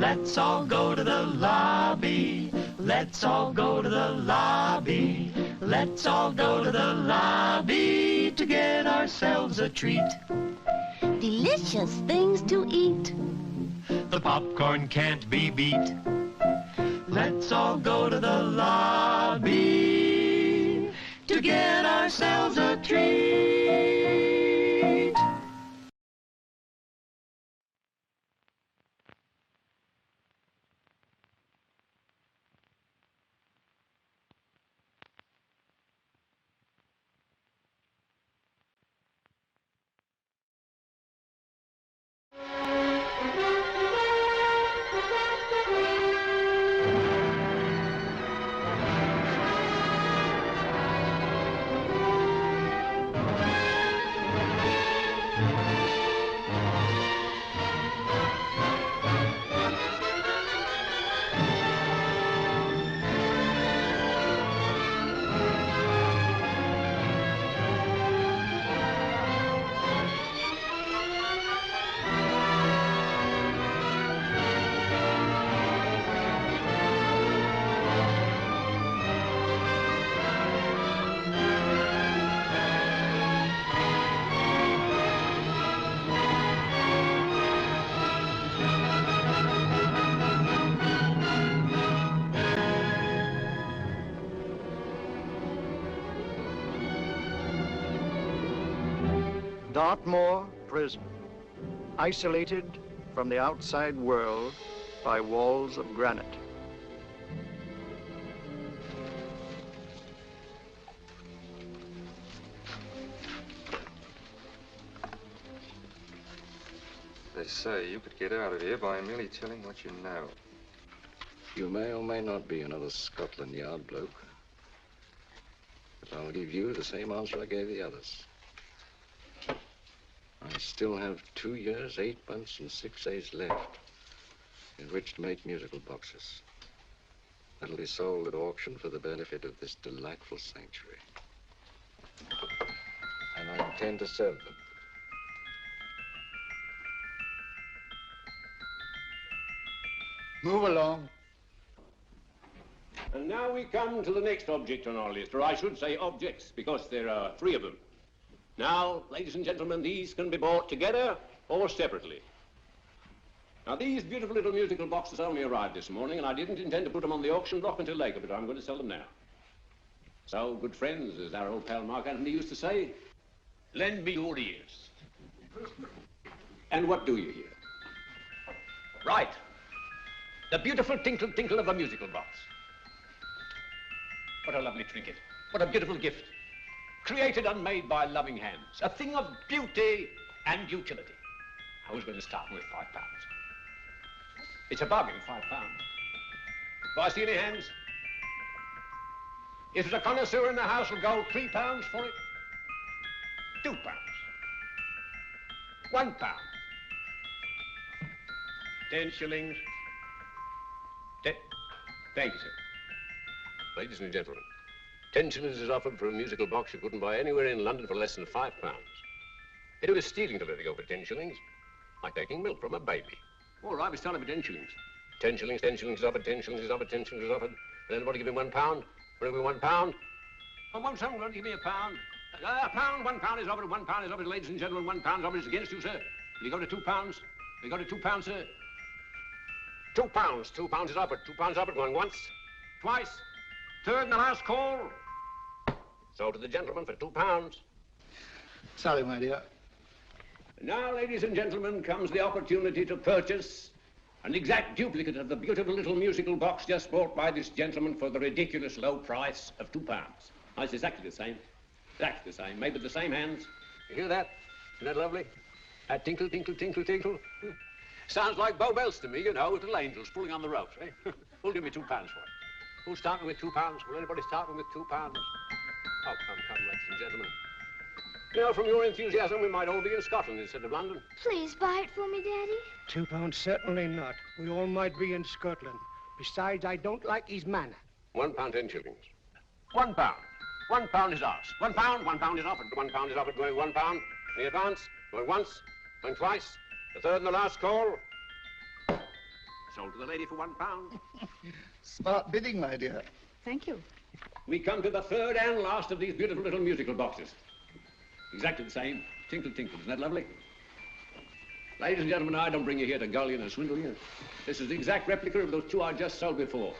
Let's all go to the lobby. Let's all go to the lobby. Let's all go to the lobby to get ourselves a treat. Delicious things to eat. The popcorn can't be beat. Let's all go to the lobby to get ourselves a treat. Dartmoor Prison, isolated from the outside world by walls of granite. They say you could get out of here by merely telling what you know. You may or may not be another Scotland Yard bloke. But I'll give you the same answer I gave the others. I still have 2 years, 8 months, and 6 days left in which to make musical boxes. That'll be sold at auction for the benefit of this delightful sanctuary. And I intend to serve them. Move along. And now we come to the next object on our list, or I should say objects, because there are 3 of them. Now, ladies and gentlemen, these can be bought together or separately. Now, these beautiful little musical boxes only arrived this morning, and I didn't intend to put them on the auction block until later, but I'm going to sell them now. So, good friends, as our old pal Mark Antony used to say, lend me your ears. And what do you hear? Right. The beautiful tinkle tinkle of a musical box. What a lovely trinket. What a beautiful gift. Created and made by loving hands. A thing of beauty and utility. I was going to start with £5. It's a bargain, £5. Do I see any hands? If there's a connoisseur in the house, will go £3 for it. £2. £1. 10 shillings. Thank you, sir. Ladies and gentlemen, 10 shillings is offered for a musical box you couldn't buy anywhere in London for less than £5. It was stealing to let it go for 10 shillings, like taking milk from a baby. All right, we're selling for 10 shillings. 10 shillings is offered, 10 shillings is offered, 10 shillings is offered. And anybody give me £1? Want to give me £1? Oh, won't someone give me £1? £1 is offered, £1 is offered, ladies and gentlemen, £1 offered is against you, sir. Will you go to £2? Will you go to £2, sir? £2. £2 is offered, £2 offered, going once. Twice. Third and the last call. So to the gentleman for £2. Sorry, my dear. Now, ladies and gentlemen, comes the opportunity to purchase an exact duplicate of the beautiful little musical box just bought by this gentleman for the ridiculous low price of £2. Oh, it's exactly the same. Exactly the same. Made with the same hands. You hear that? Isn't that lovely? That tinkle, tinkle, tinkle, tinkle. Sounds like Bow Bells to me, you know, little angels pulling on the ropes, eh? Who'll give me £2 for it? Who's starting with £2? Will anybody start with £2? Oh, come, ladies and gentlemen. You know, from your enthusiasm, we might all be in Scotland instead of London. Please buy it for me, Daddy. £2, certainly not. We all might be in Scotland. Besides, I don't like his manner. £1, 10 shillings. £1. £1 is ours. £1 is offered. £1 is offered, going £1. In advance, going once, going twice. The third and the last call. Sold to the lady for £1. Smart bidding, my dear. Thank you. We come to the third and last of these beautiful little musical boxes. Exactly the same. Tinkle, tinkle. Isn't that lovely? Ladies and gentlemen, I don't bring you here to gull you and swindle you. This is the exact replica of those two I just sold before.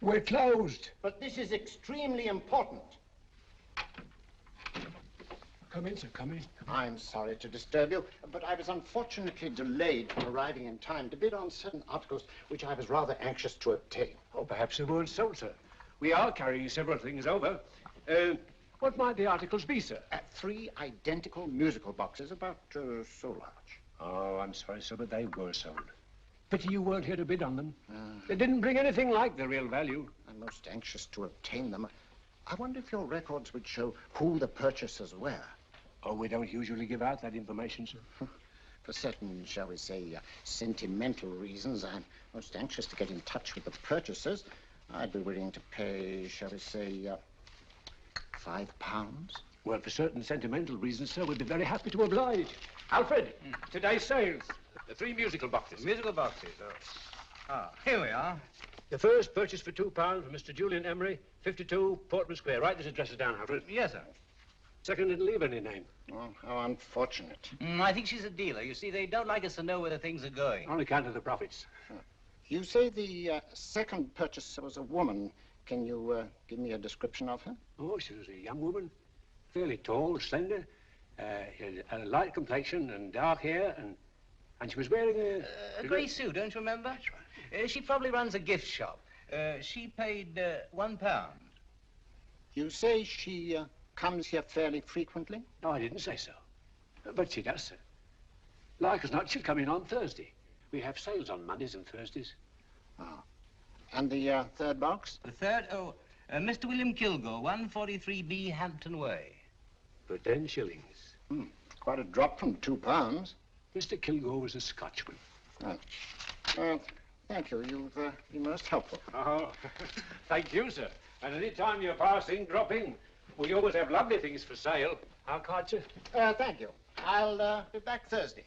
We're closed. But this is extremely important. Come in, sir, come in. I'm sorry to disturb you, but I was unfortunately delayed from arriving in time to bid on certain articles which I was rather anxious to obtain. Oh, perhaps they weren't sold, sir. We are carrying several things over. What might the articles be, sir? 3 identical musical boxes, about so large. Oh, I'm sorry, sir, but they were sold. Pity you weren't here to bid on them. They didn't bring anything like the real value. I'm most anxious to obtain them. I wonder if your records would show who the purchasers were. Oh, we don't usually give out that information, sir. For certain, shall we say, sentimental reasons, I'm most anxious to get in touch with the purchasers. I'd be willing to pay, shall we say, £5. Well, for certain sentimental reasons, sir, we'd be very happy to oblige. Alfred, today's sales. The 3 musical boxes. Musical boxes, oh. Ah, here we are. The first purchase for £2 from Mr. Julian Emery, 52 Portman Square. Write this address down, Alfred. Yes, sir. Second didn't leave any name. Oh, how unfortunate. I think she's a dealer. You see, they don't like us to know where the things are going. On account of the profits. You say the second purchaser was a woman. Can you give me a description of her? Oh, she was a young woman. Fairly tall, slender. She had a light complexion and dark hair, and she was wearing a grey suit, don't you remember? That's right. She probably runs a gift shop. She paid £1. You say she comes here fairly frequently? No, I didn't say so. But she does, sir. Like as not, she'll come in on Thursday. We have sales on Mondays and Thursdays. Oh. And the third box? The third? Oh, Mr. William Kilgore, 143B Hampton Way. For 10 shillings. Quite a drop from £2. Mr. Kilgore was a Scotchman. Oh. Thank you. You've been most helpful. Oh, thank you, sir. And any time you're passing, drop in. We always have lovely things for sale. How card, sir? Thank you. I'll be back Thursday.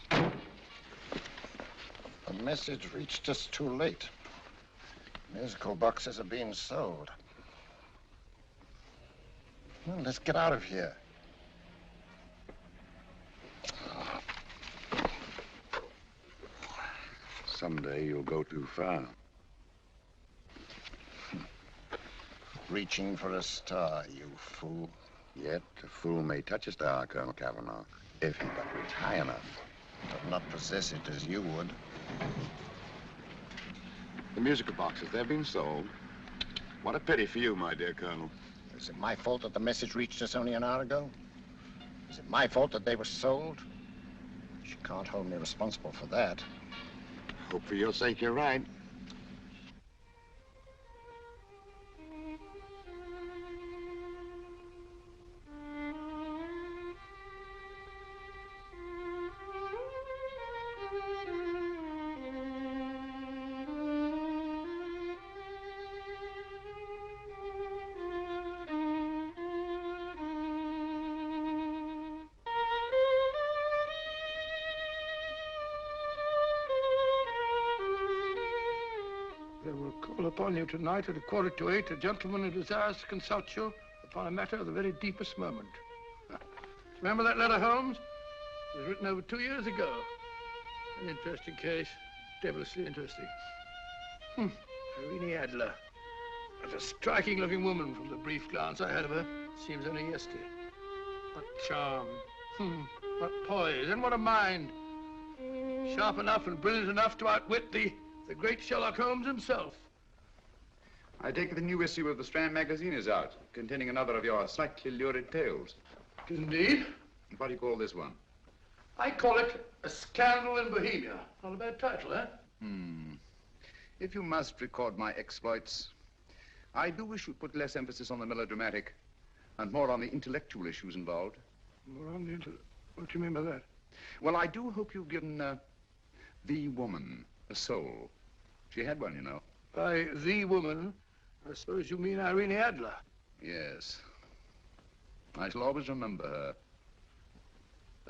The message reached us too late. Musical boxes are being sold. Well, let's get out of here. Someday you'll go too far. Reaching for a star, you fool. Yet a fool may touch a star, Colonel Cavanaugh, if he but reach high enough. But not possess it as you would. The musical boxes, they've been sold. What a pity for you, my dear Colonel. Is it my fault that the message reached us only an hour ago? Is it my fault that they were sold? You can't hold me responsible for that. Hope for your sake you're right. Upon you tonight at 7:45, a gentleman who desires to consult you upon a matter of the very deepest moment. Remember that letter, Holmes? It was written over 2 years ago. An interesting case, devilishly interesting. Irene Adler. What a striking-looking woman from the brief glance I had of her. Seems only yesterday. What charm. What poise, and what a mind. Sharp enough and brilliant enough to outwit the great Sherlock Holmes himself. I take it the new issue of the Strand magazine is out, containing another of your slightly lurid tales. Indeed. What do you call this one? I call it A Scandal in Bohemia. Not a bad title, eh? If you must record my exploits, I do wish you'd put less emphasis on the melodramatic and more on the intellectual issues involved. More on the what do you mean by that? Well, I do hope you've given the woman a soul. She had one, you know. By the woman, I suppose you mean Irene Adler. Yes. I shall always remember her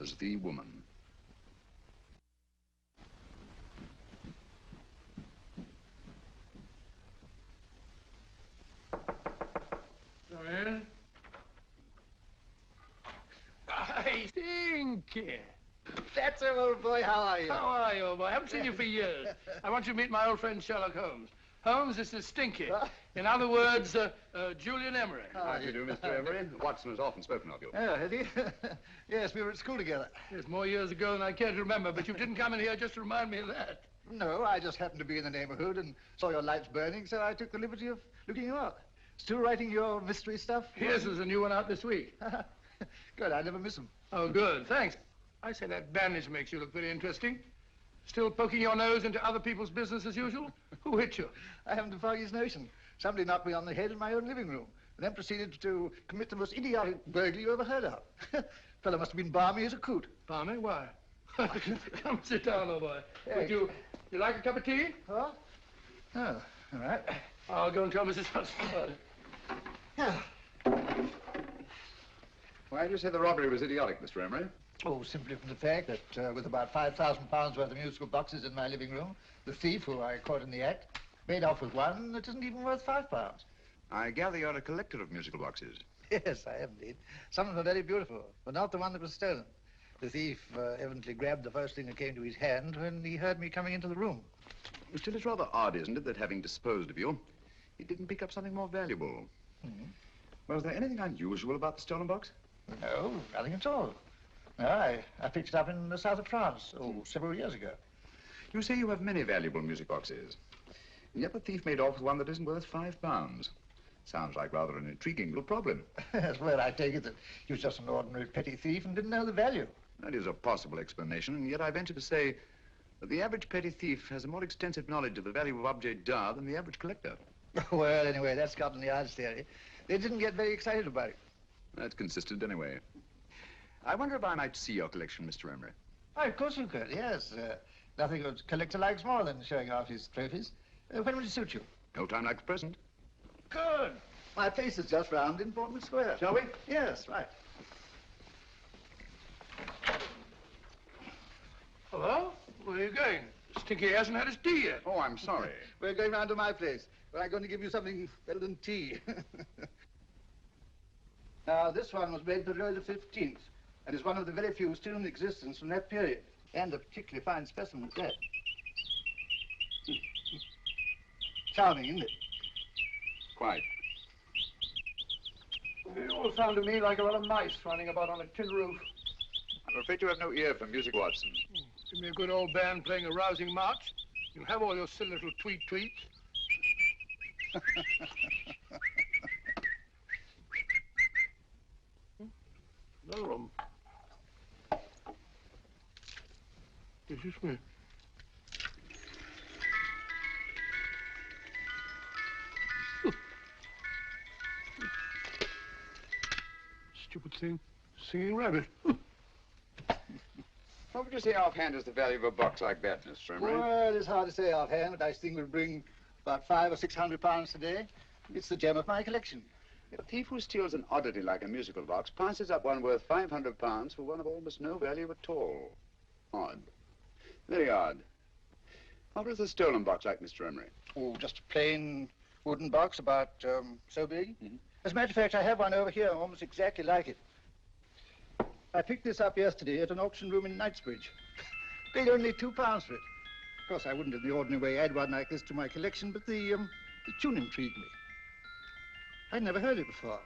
as the woman. Come in. I think. That's it, old boy. How are you? How are you, old boy? I haven't seen you for years. I want you to meet my old friend Sherlock Holmes. Holmes, this is Stinky. In other words, Julian Emery. How do you do, Mr. Emery? Watson has often spoken of you. Oh, has he? Yes, we were at school together. Yes, more years ago than I care to remember, but you didn't come in here just to remind me of that. No, I just happened to be in the neighborhood and saw your lights burning, so I took the liberty of looking you up. Still writing your mystery stuff? Yes, there's a new one out this week. Good, I never miss them. Oh, good, thanks. I say that bandage makes you look very interesting. Still poking your nose into other people's business as usual? Who hit you? I haven't the foggiest notion. Somebody knocked me on the head in my own living room, and then proceeded to commit the most idiotic burglary you ever heard of. Fellow must have been balmy as a coot. Balmy? Why? Come sit down, old boy. Thanks. Would you like a cup of tea? Huh? Oh, all right. I'll go and tell Mrs. Hudson. Why do you say the robbery was idiotic, Mr. Emery? Oh, simply from the fact that with about £5,000 worth of musical boxes in my living room, the thief, who I caught in the act, made off with one that isn't even worth £5. I gather you're a collector of musical boxes. Yes, I am indeed. Some of them are very beautiful, but not the one that was stolen. The thief evidently grabbed the first thing that came to his hand when he heard me coming into the room. Still, it's rather odd, isn't it, that having disposed of you, he didn't pick up something more valuable. Was there anything unusual about the stolen box? No, nothing at all. No, I picked it up in the south of France, several years ago. You say you have many valuable music boxes, and yet the thief made off with one that isn't worth £5. Sounds like rather an intriguing little problem. Well, I take it that he was just an ordinary petty thief and didn't know the value. That is a possible explanation, and yet I venture to say that the average petty thief has a more extensive knowledge of the value of objets d'art than the average collector. Well, anyway, that's Scotland Yard's theory. They didn't get very excited about it. That's consistent anyway. I wonder if I might see your collection, Mr. Emery. Why, of course you could, yes. Nothing a collector likes more than showing off his trophies. When would it suit you? No time like the present. Good. My place is just round in Portman Square. Shall we? Yes, right. Hello? Where are you going? Stinky hasn't had his tea yet. Oh, I'm sorry. We're going round to my place, where I'm going to give you something better than tea. Now, this one was made for Louis XV, and is one of the very few still in existence from that period, and a particularly fine specimen at that. Charming, isn't it? Quite. It all sounded to me like a lot of mice running about on a tin roof. I'm afraid you have no ear for music, Watson. Give me a good old band playing a rousing march. You'll have all your silly little tweets. Another one. Is this me? Stupid thing. Singing rabbit. What would you say offhand is the value of a box like that, Mr. Emery? Well, it's hard to say offhand, but I think we'll bring about £500 or £600 today. It's the gem of my collection. A thief who steals an oddity like a musical box passes up one worth £500 for one of almost no value at all. Odd. Very odd. What was the stolen box like, Mr. Emery? Oh, just a plain wooden box about so big. As a matter of fact, I have one over here almost exactly like it. I picked this up yesterday at an auction room in Knightsbridge. Paid only £2 for it. Of course, I wouldn't in the ordinary way add one like this to my collection, but the tune intrigued me. I'd never heard it before.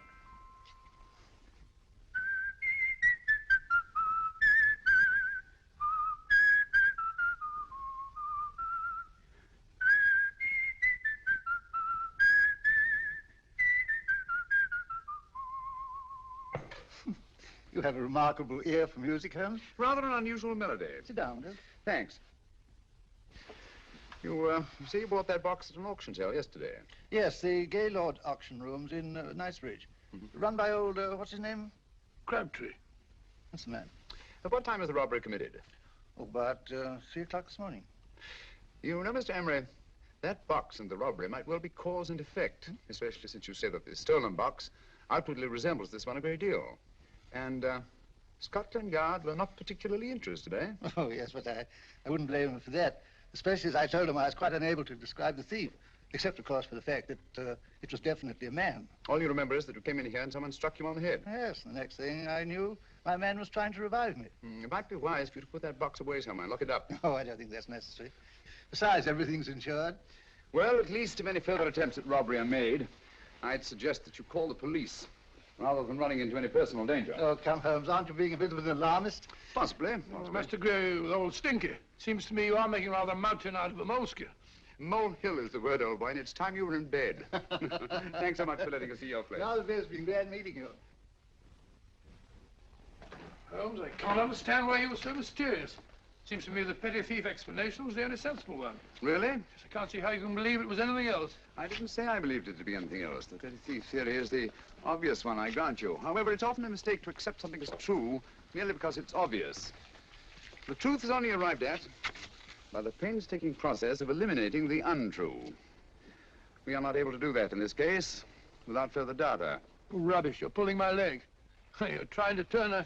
You have a remarkable ear for music, Holmes. Rather an unusual melody. Sit down, Will. Thanks. You say you bought that box at an auction sale yesterday? Yes, the Gaylord auction rooms in Knightsbridge. Run by old, what's his name? Crabtree. That's the man. At what time was the robbery committed? Oh, about 3 o'clock this morning. You know, Mr. Emery, That box and the robbery might well be cause and effect, especially since you say that the stolen box outwardly resembles this one a great deal. And Scotland Yard were not particularly interested, eh? Oh, yes, but I wouldn't blame him for that, especially as I told him I was quite unable to describe the thief, except, of course, for the fact that it was definitely a man. All you remember is that you came in here and someone struck you on the head. Yes, the next thing I knew, my man was trying to revive me. It might be wise for you to put that box away somewhere and lock it up. Oh, I don't think that's necessary. Besides, everything's insured. Well, at least if any further attempts at robbery are made, I'd suggest that you call the police, rather than running into any personal danger. Oh, come, Holmes, aren't you being a bit of an alarmist? Possibly. Well, Mr. Gray, with old Stinky, seems to me you are making rather a mountain out of a molehill. Molehill is the word, old boy, and it's time you were in bed. Thanks so much for letting us see your place. Now the best, been glad meeting you. Holmes, I can't understand why you were so mysterious. Seems to me the petty thief explanation was the only sensible one. Really? Yes, I can't see how you can believe it was anything else. I didn't say I believed it to be anything else. The petty thief theory is the obvious one, I grant you. However, it's often a mistake to accept something as true merely because it's obvious. The truth is only arrived at by the painstaking process of eliminating the untrue. We are not able to do that in this case without further data. Rubbish, you're pulling my leg. You're trying to turn a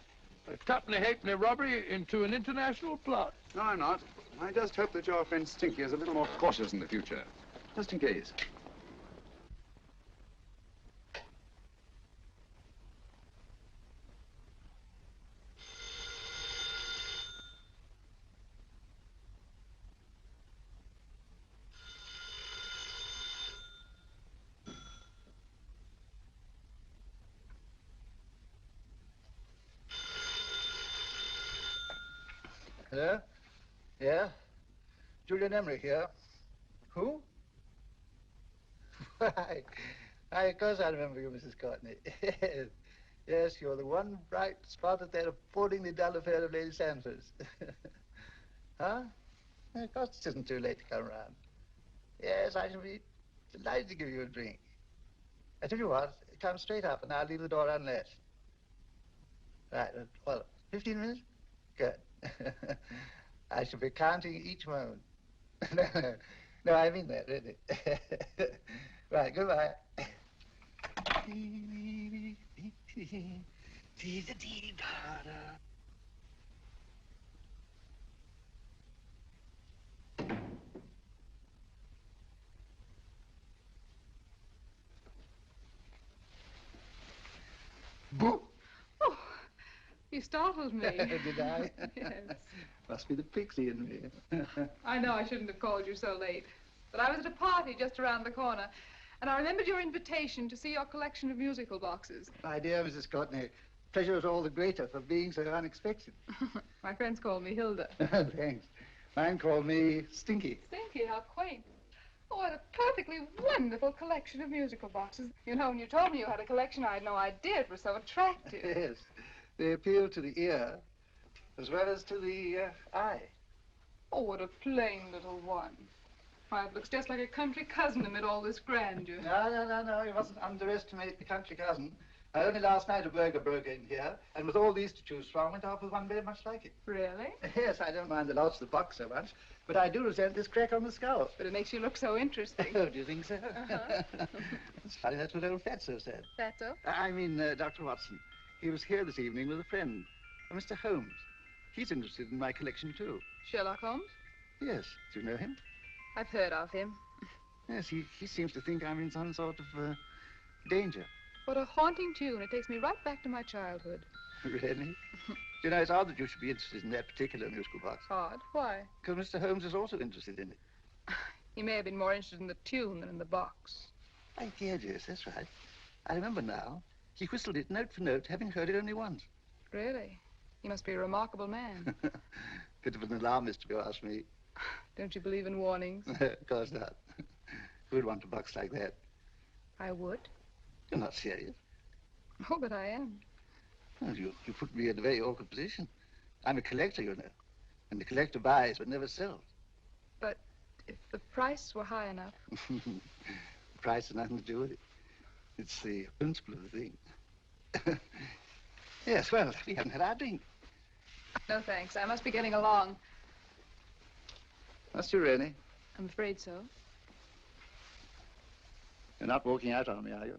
tuppenny halfpenny robbery into an international plot. No, I'm not. I just hope that your friend Stinky is a little more cautious in the future, just in case. Hello? Yeah? Julian Emery here. Who? Why, of course I remember you, Mrs. Courtney. Yes, you're the one bright spot at that appallingly dull affair of Lady Sanford's. Huh? Of course it isn't too late to come round. Yes, I shall be delighted to give you a drink. I tell you what, come straight up and I'll leave the door unlatched. Right, well, 15 minutes? Good. I shall be counting each moment. No, I mean that, really. Right, goodbye. Boo! Oh, you startled me. Did I? Yes. Must be the pixie in me. I know I shouldn't have called you so late, but I was at a party just around the corner, and I remembered your invitation to see your collection of musical boxes. My dear Mrs. Courtney, pleasure is all the greater for being so unexpected. My friends call me Hilda. Thanks. Mine call me Stinky. Stinky, how quaint. Oh, what a perfectly wonderful collection of musical boxes. You know, when you told me you had a collection, I had no idea it was so attractive. Yes. They appeal to the ear as well as to the eye. Oh, what a plain little one. Why, it looks just like a country cousin amid all this grandeur. No. You mustn't underestimate the country cousin. Only last night a burglar broke in here, and with all these to choose from, went off with one very much like it. Really? Yes, I don't mind the loss of the box so much, but I do resent this crack on the skull. But it makes you look so interesting. Oh, do you think so? Uh-huh. It's funny, that's what old Fatso said. Fatso? I mean, Dr. Watson. He was here this evening with a friend, Mr. Holmes. He's interested in my collection, too. Sherlock Holmes? Yes. Do you know him? I've heard of him. Yes, he seems to think I'm in some sort of danger. What a haunting tune. It takes me right back to my childhood. Really? You know, it's odd that you should be interested in that particular musical box. Odd? Why? Because Mr. Holmes is also interested in it. He may have been more interested in the tune than in the box. My dear, yes, that's right. I remember now. He whistled it note for note, having heard it only once. Really? He must be a remarkable man. Bit of an alarmist, if you ask me. Don't you believe in warnings? Of course not. Who'd want a box like that? I would. You're not serious. Oh, but I am. Well, you put me in a very awkward position. I'm a collector, you know. And the collector buys but never sells. But if the price were high enough... The price has nothing to do with it. It's the principle of the thing. Yes, well, we haven't had our drink. No, thanks. I must be getting along. Must you really? I'm afraid so. You're not walking out on me, are you?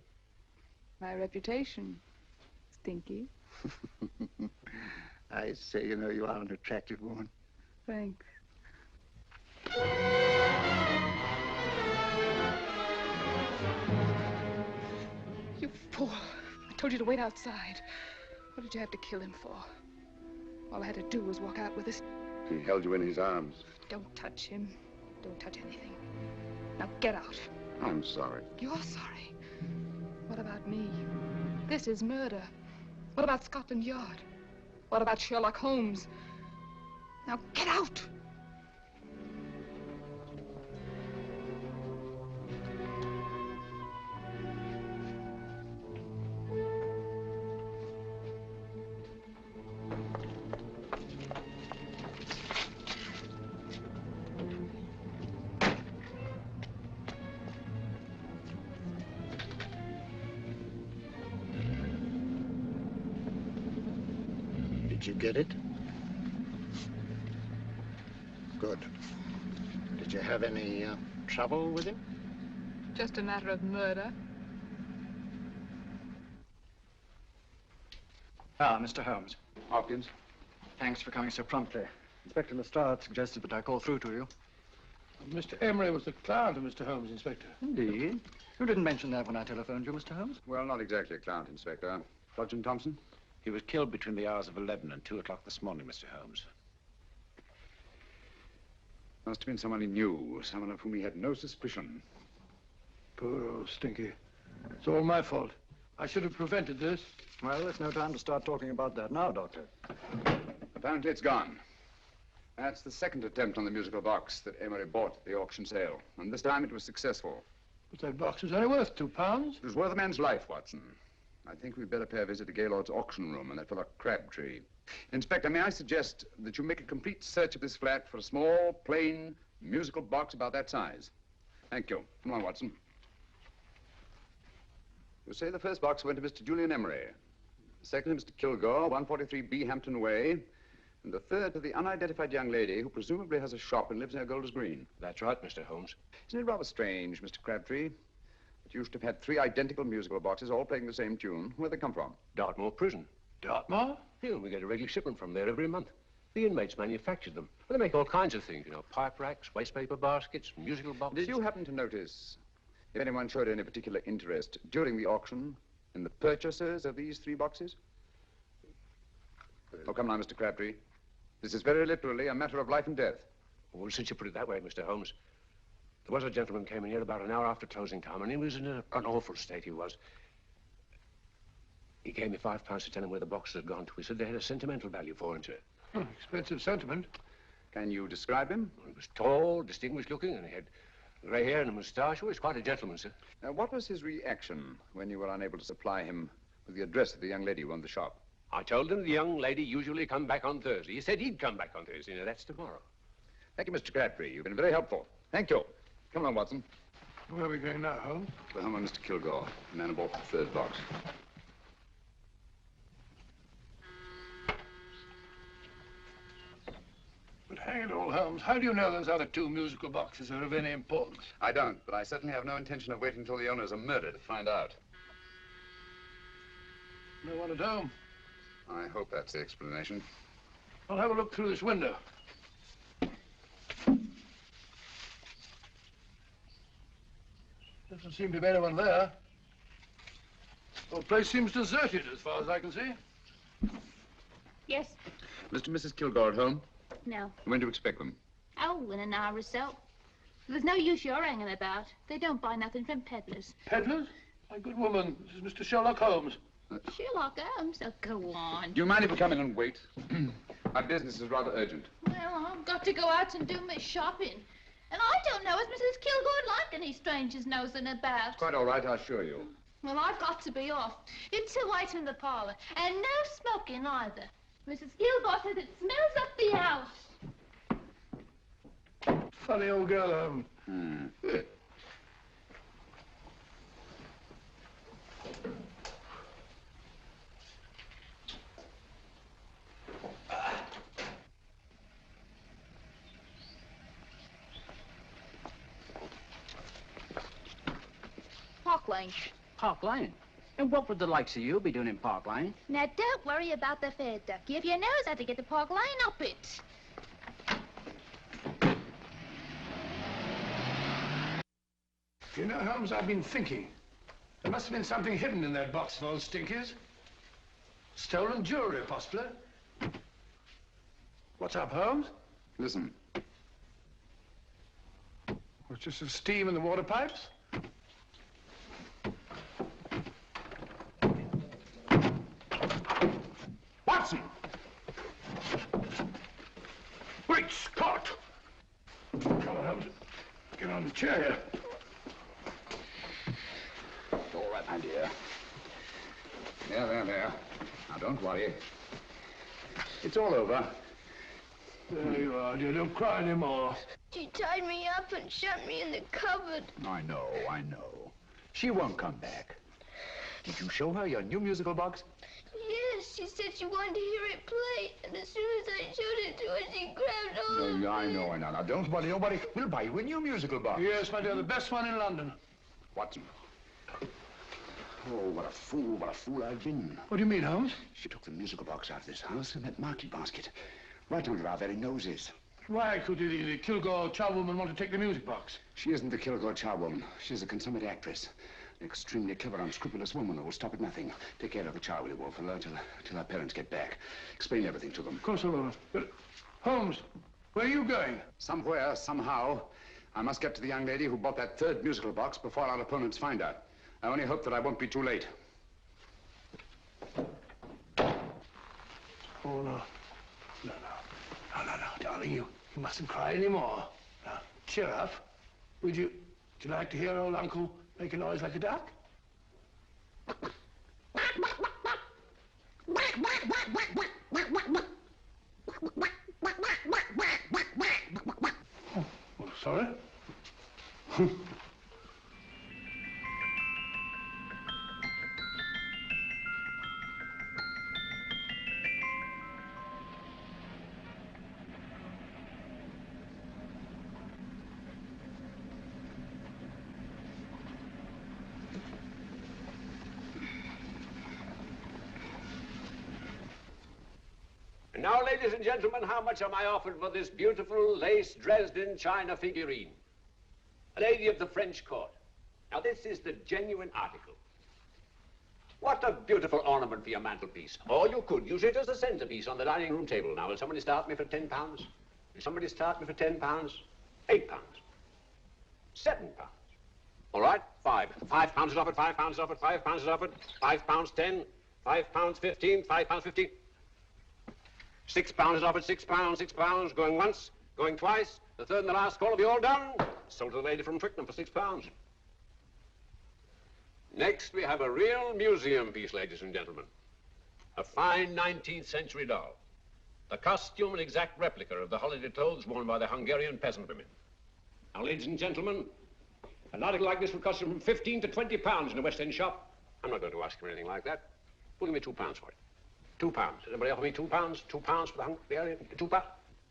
My reputation, Stinky. I say, you know, you are an attractive woman. Thanks. You fool. I told you to wait outside. What did you have to kill him for? All I had to do was walk out with this. He held you in his arms. Don't touch him. Don't touch anything. Now get out. I'm sorry. You're sorry. What about me? This is murder. What about Scotland Yard? What about Sherlock Holmes? Now get out! Did you get it? Good. Did you have any trouble with him? Just a matter of murder. Ah, Mr. Holmes. Hopkins. Thanks for coming so promptly. Inspector Lestrade suggested that I call through to you. Mr. Emery was the client of Mr. Holmes, Inspector. Indeed. You didn't mention that when I telephoned you, Mr. Holmes. Well, not exactly a client, Inspector. Sergeant Thompson? He was killed between the hours of 11 and 2 o'clock this morning, Mr. Holmes. Must have been someone he knew, someone of whom he had no suspicion. Poor old Stinky. It's all my fault. I should have prevented this. Well, there's no time to start talking about that now, Doctor. Apparently it's gone. That's the second attempt on the musical box that Emery bought at the auction sale. And this time it was successful. But that box was only worth £2. It was worth a man's life, Watson. I think we'd better pay a visit to Gaylord's auction room and that fellow Crabtree. Inspector, may I suggest that you make a complete search of this flat for a small, plain, musical box about that size? Thank you. Come on, Watson. You say the first box went to Mr. Julian Emery. The second to Mr. Kilgore, 143B Hampton Way. And the third to the unidentified young lady who presumably has a shop and lives near Golders Green. That's right, Mr. Holmes. Isn't it rather strange, Mr. Crabtree, that you should have had 3 identical musical boxes all playing the same tune? Where'd they come from? Dartmoor Prison. Dartmoor? Yeah, we get a regular shipment from there every month. The inmates manufacture them. Well, they make all kinds of things, you know, pipe racks, waste paper baskets, musical boxes. Did you happen to notice if anyone showed any particular interest during the auction in the purchasers of these 3 boxes? Oh, come now, Mr. Crabtree. This is very literally a matter of life and death. Well, since you put it that way, Mr. Holmes, there was a gentleman came in here about an hour after closing time, and he was in an awful state, he was. He gave me £5 to tell him where the boxes had gone to. He said they had a sentimental value for him, sir. Expensive sentiment. Can you describe him? He was tall, distinguished looking, and he had grey hair and a moustache. He was quite a gentleman, sir. What was his reaction when you were unable to supply him with the address of the young lady who owned the shop? I told him the young lady usually come back on Thursday. He said he'd come back on Thursday. Now, that's tomorrow. Thank you, Mr. Crabtree. You've been very helpful. Thank you. Come on, Watson. Where are we going now, Holmes? To the home of Mr. Kilgore, the man who bought the 3rd box. But hang it all, Holmes, how do you know those other 2 musical boxes are of any importance? I don't, but I certainly have no intention of waiting until the owners are murdered to find out. No one at home. I hope that's the explanation. I'll have a look through this window. Doesn't seem to be anyone there. The place seems deserted as far as I can see. Yes. Mr. and Mrs. Kilgore at home? No. When do you expect them? Oh, in an hour or so. There's no use you're hanging about. They don't buy nothing from peddlers. Peddlers? My good woman, this is Mr. Sherlock Holmes. Sherlock Holmes? Oh, go on. Do you mind if we come in and wait? My business is rather urgent. Well, I've got to go out and do my shopping. And I don't know as Mrs. Kilgore like any strangers nosing about. It's quite all right, I assure you. Well, I've got to be off. You two wait in the parlour. And no smoking either. Mrs. Kilgore says it smells up the house. Funny old girl, Holmes. Park Lane. Park Lane? And what would the likes of you be doing in Park Lane? Now, don't worry about the fare, Ducky. If you knows how to get to Park Lane, up it. You know, Holmes, I've been thinking. There must have been something hidden in that box of old stinkers. Stolen jewelry, possibly. What's up, Holmes? Listen. What's just the steam in the water pipes? Watson! Great Scott! Come on, Holmes. Get on the chair here. It's all right, my dear. There. Now, don't worry. It's all over. There you are, dear. Don't cry anymore. She tied me up and shut me in the cupboard. I know. She won't come back. Did you show her your new musical box? Yes, she said she wanted to hear it play, and as soon as I showed it to her, she grabbed hold of it. I know. Now, don't worry. Nobody will buy you a new musical box. Yes, my dear, the best one in London. Watson. Oh, what a fool I've been. What do you mean, Holmes? She took the musical box out of this house in that market basket, right under our very noses. Why could the Kilgore charwoman want to take the music box? She isn't the Kilgore charwoman. She's a consummate actress. An extremely clever, unscrupulous woman who will stop at nothing. Take care of the child, will you, Wolf, till our parents get back. Explain everything to them. Of course I will. But, Holmes, where are you going? Somewhere, somehow, I must get to the young lady who bought that third musical box before our opponents find out. I only hope that I won't be too late. Oh, no, darling, you mustn't cry anymore. Now, cheer up. Would you like to hear old Uncle make a noise like a duck? Oh, sorry. And now, ladies and gentlemen, how much am I offered for this beautiful lace Dresden china figurine? A lady of the French court. Now, this is the genuine article. What a beautiful ornament for your mantelpiece. Or you could use it as a centerpiece on the dining room table. Now, will somebody start me for £10? Will somebody start me for £10? £8? £7? All right, £5 is offered, £5 is offered, £5 is offered, £5, 10, £5, 15, £5, 15. £6 is offered, £6, going once, going twice. The third and the last call will be all done. Sold to the lady from Twickenham for £6. Next, we have a real museum piece, ladies and gentlemen. A fine 19th century doll. The costume an exact replica of the holiday clothes worn by the Hungarian peasant women. Now, ladies and gentlemen, an article like this will cost you from £15 to £20 in a West End shop. I'm not going to ask you anything like that. Well, give me £2 for it. £2. Anybody offer me £2? £2 for the Hungarian? £2?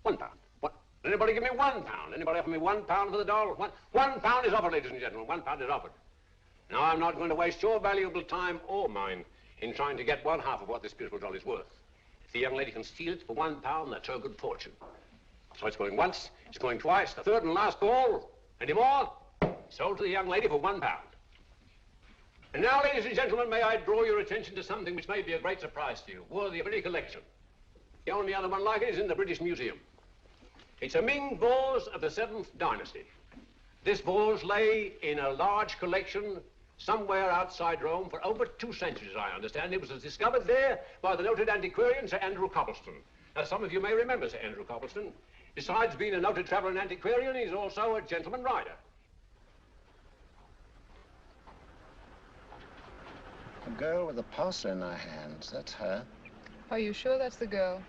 £1. What? Anybody give me £1? Anybody offer me £1 for the doll? £1 is offered, ladies and gentlemen. £1 is offered. Now, I'm not going to waste your valuable time or mine in trying to get one half of what this beautiful doll is worth. If the young lady can steal it for £1, that's her good fortune. So it's going once, it's going twice, the third and last call. Any more? Sold to the young lady for £1. And now, ladies and gentlemen, may I draw your attention to something which may be a great surprise to you, worthy of any collection. The only other one like it is in the British Museum. It's a Ming vase of the 7th dynasty. This vase lay in a large collection somewhere outside Rome for over 2 centuries, I understand. It was discovered there by the noted antiquarian, Sir Andrew Coppleston. Now, some of you may remember Sir Andrew Coppleston. Besides being a noted traveller and antiquarian, he's also a gentleman rider. A girl with a parcel in her hands, that's her. Are you sure that's the girl?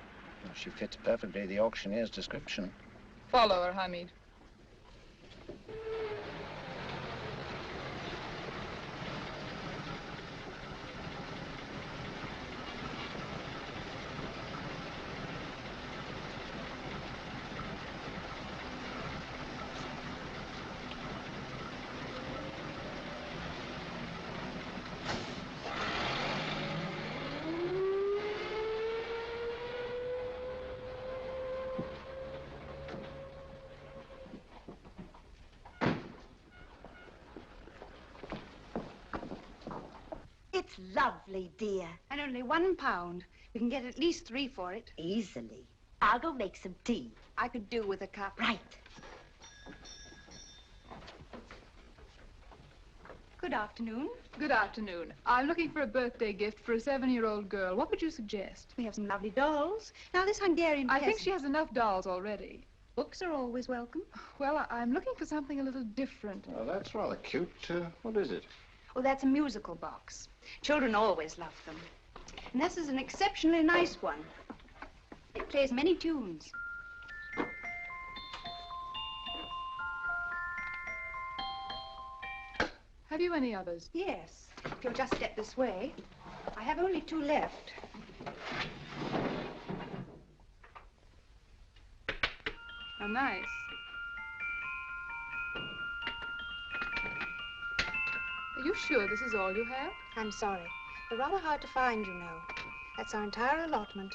Well, she fits perfectly the auctioneer's description. Follow her, Hamid. It's lovely, dear. And only £1. We can get at least 3 for it. Easily. I'll go make some tea. I could do with a cup. Right. Good afternoon. Good afternoon. I'm looking for a birthday gift for a 7-year-old girl. What would you suggest? We have some lovely dolls. Now, this Hungarian I think she has enough dolls already. Books are always welcome. Well, I'm looking for something a little different. Oh, that's rather cute. What is it? Oh, that's a musical box. Children always love them. And this is an exceptionally nice one. It plays many tunes. Have you any others? Yes. If you'll just step this way. I have only 2 left. How nice. Are you sure this is all you have? I'm sorry. They're rather hard to find, you know. That's our entire allotment.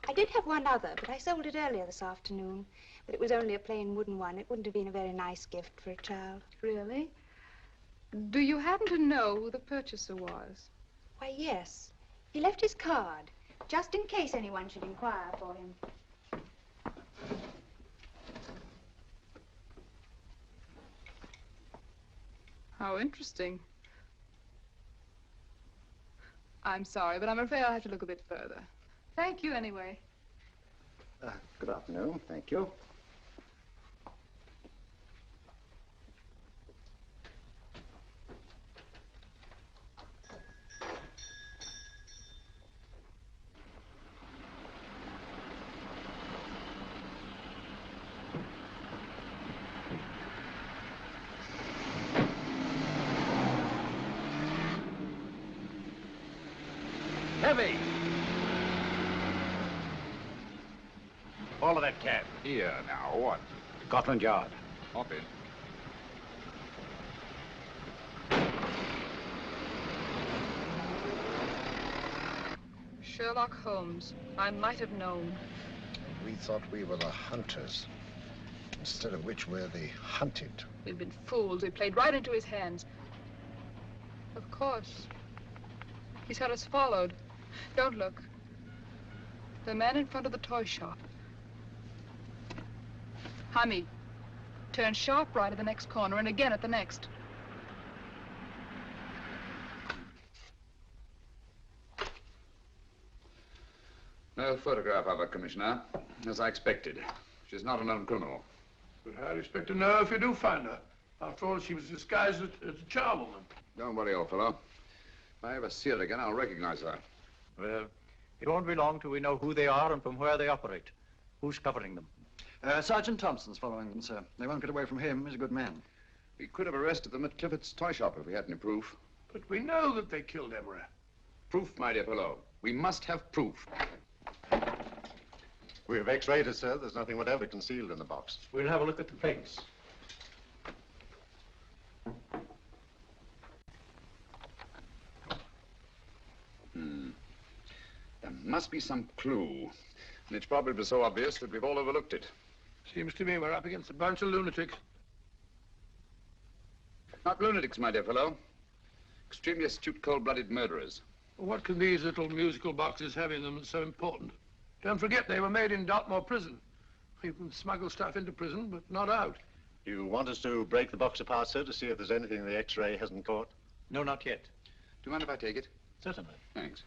I did have one other, but I sold it earlier this afternoon. But it was only a plain wooden one. It wouldn't have been a very nice gift for a child. Really? Do you happen to know who the purchaser was? Why, yes. He left his card, just in case anyone should inquire for him. How interesting. I'm sorry, but I'm afraid I'll have to look a bit further. Thank you anyway. Good afternoon. Thank you. Heavy! Follow that cab. Here now, what? Scotland Yard. Hop in. Sherlock Holmes. I might have known. We thought we were the hunters, instead of which we're the hunted. We've been fooled. We played right into his hands. Of course. He's had us followed. Don't look. The man in front of the toy shop. Hamid, turn sharp right at the next corner and again at the next. No photograph of her, Commissioner, as I expected. She's not a known criminal. But how do you expect to know if you do find her? After all, she was disguised as a charwoman. Don't worry, old fellow. If I ever see her again, I'll recognize her. Well, it won't be long till we know who they are and from where they operate. Who's covering them? Sergeant Thompson's following them, sir. They won't get away from him. He's a good man. We could have arrested them at Clifford's toy shop if we had any proof. But we know that they killed Emery. Proof, my dear fellow. We must have proof. We have x-rayed it, sir. There's nothing whatever concealed in the box. We'll have a look at the plates. There must be some clue. And it's probably so obvious that we've all overlooked it. Seems to me we're up against a bunch of lunatics. Not lunatics, my dear fellow. Extremely astute, cold-blooded murderers. Well, what can these little musical boxes have in them that's so important? Don't forget, they were made in Dartmoor prison. You can smuggle stuff into prison, but not out. You want us to break the box apart, sir, to see if there's anything the x-ray hasn't caught? No, not yet. Do you mind if I take it? Certainly. Thanks.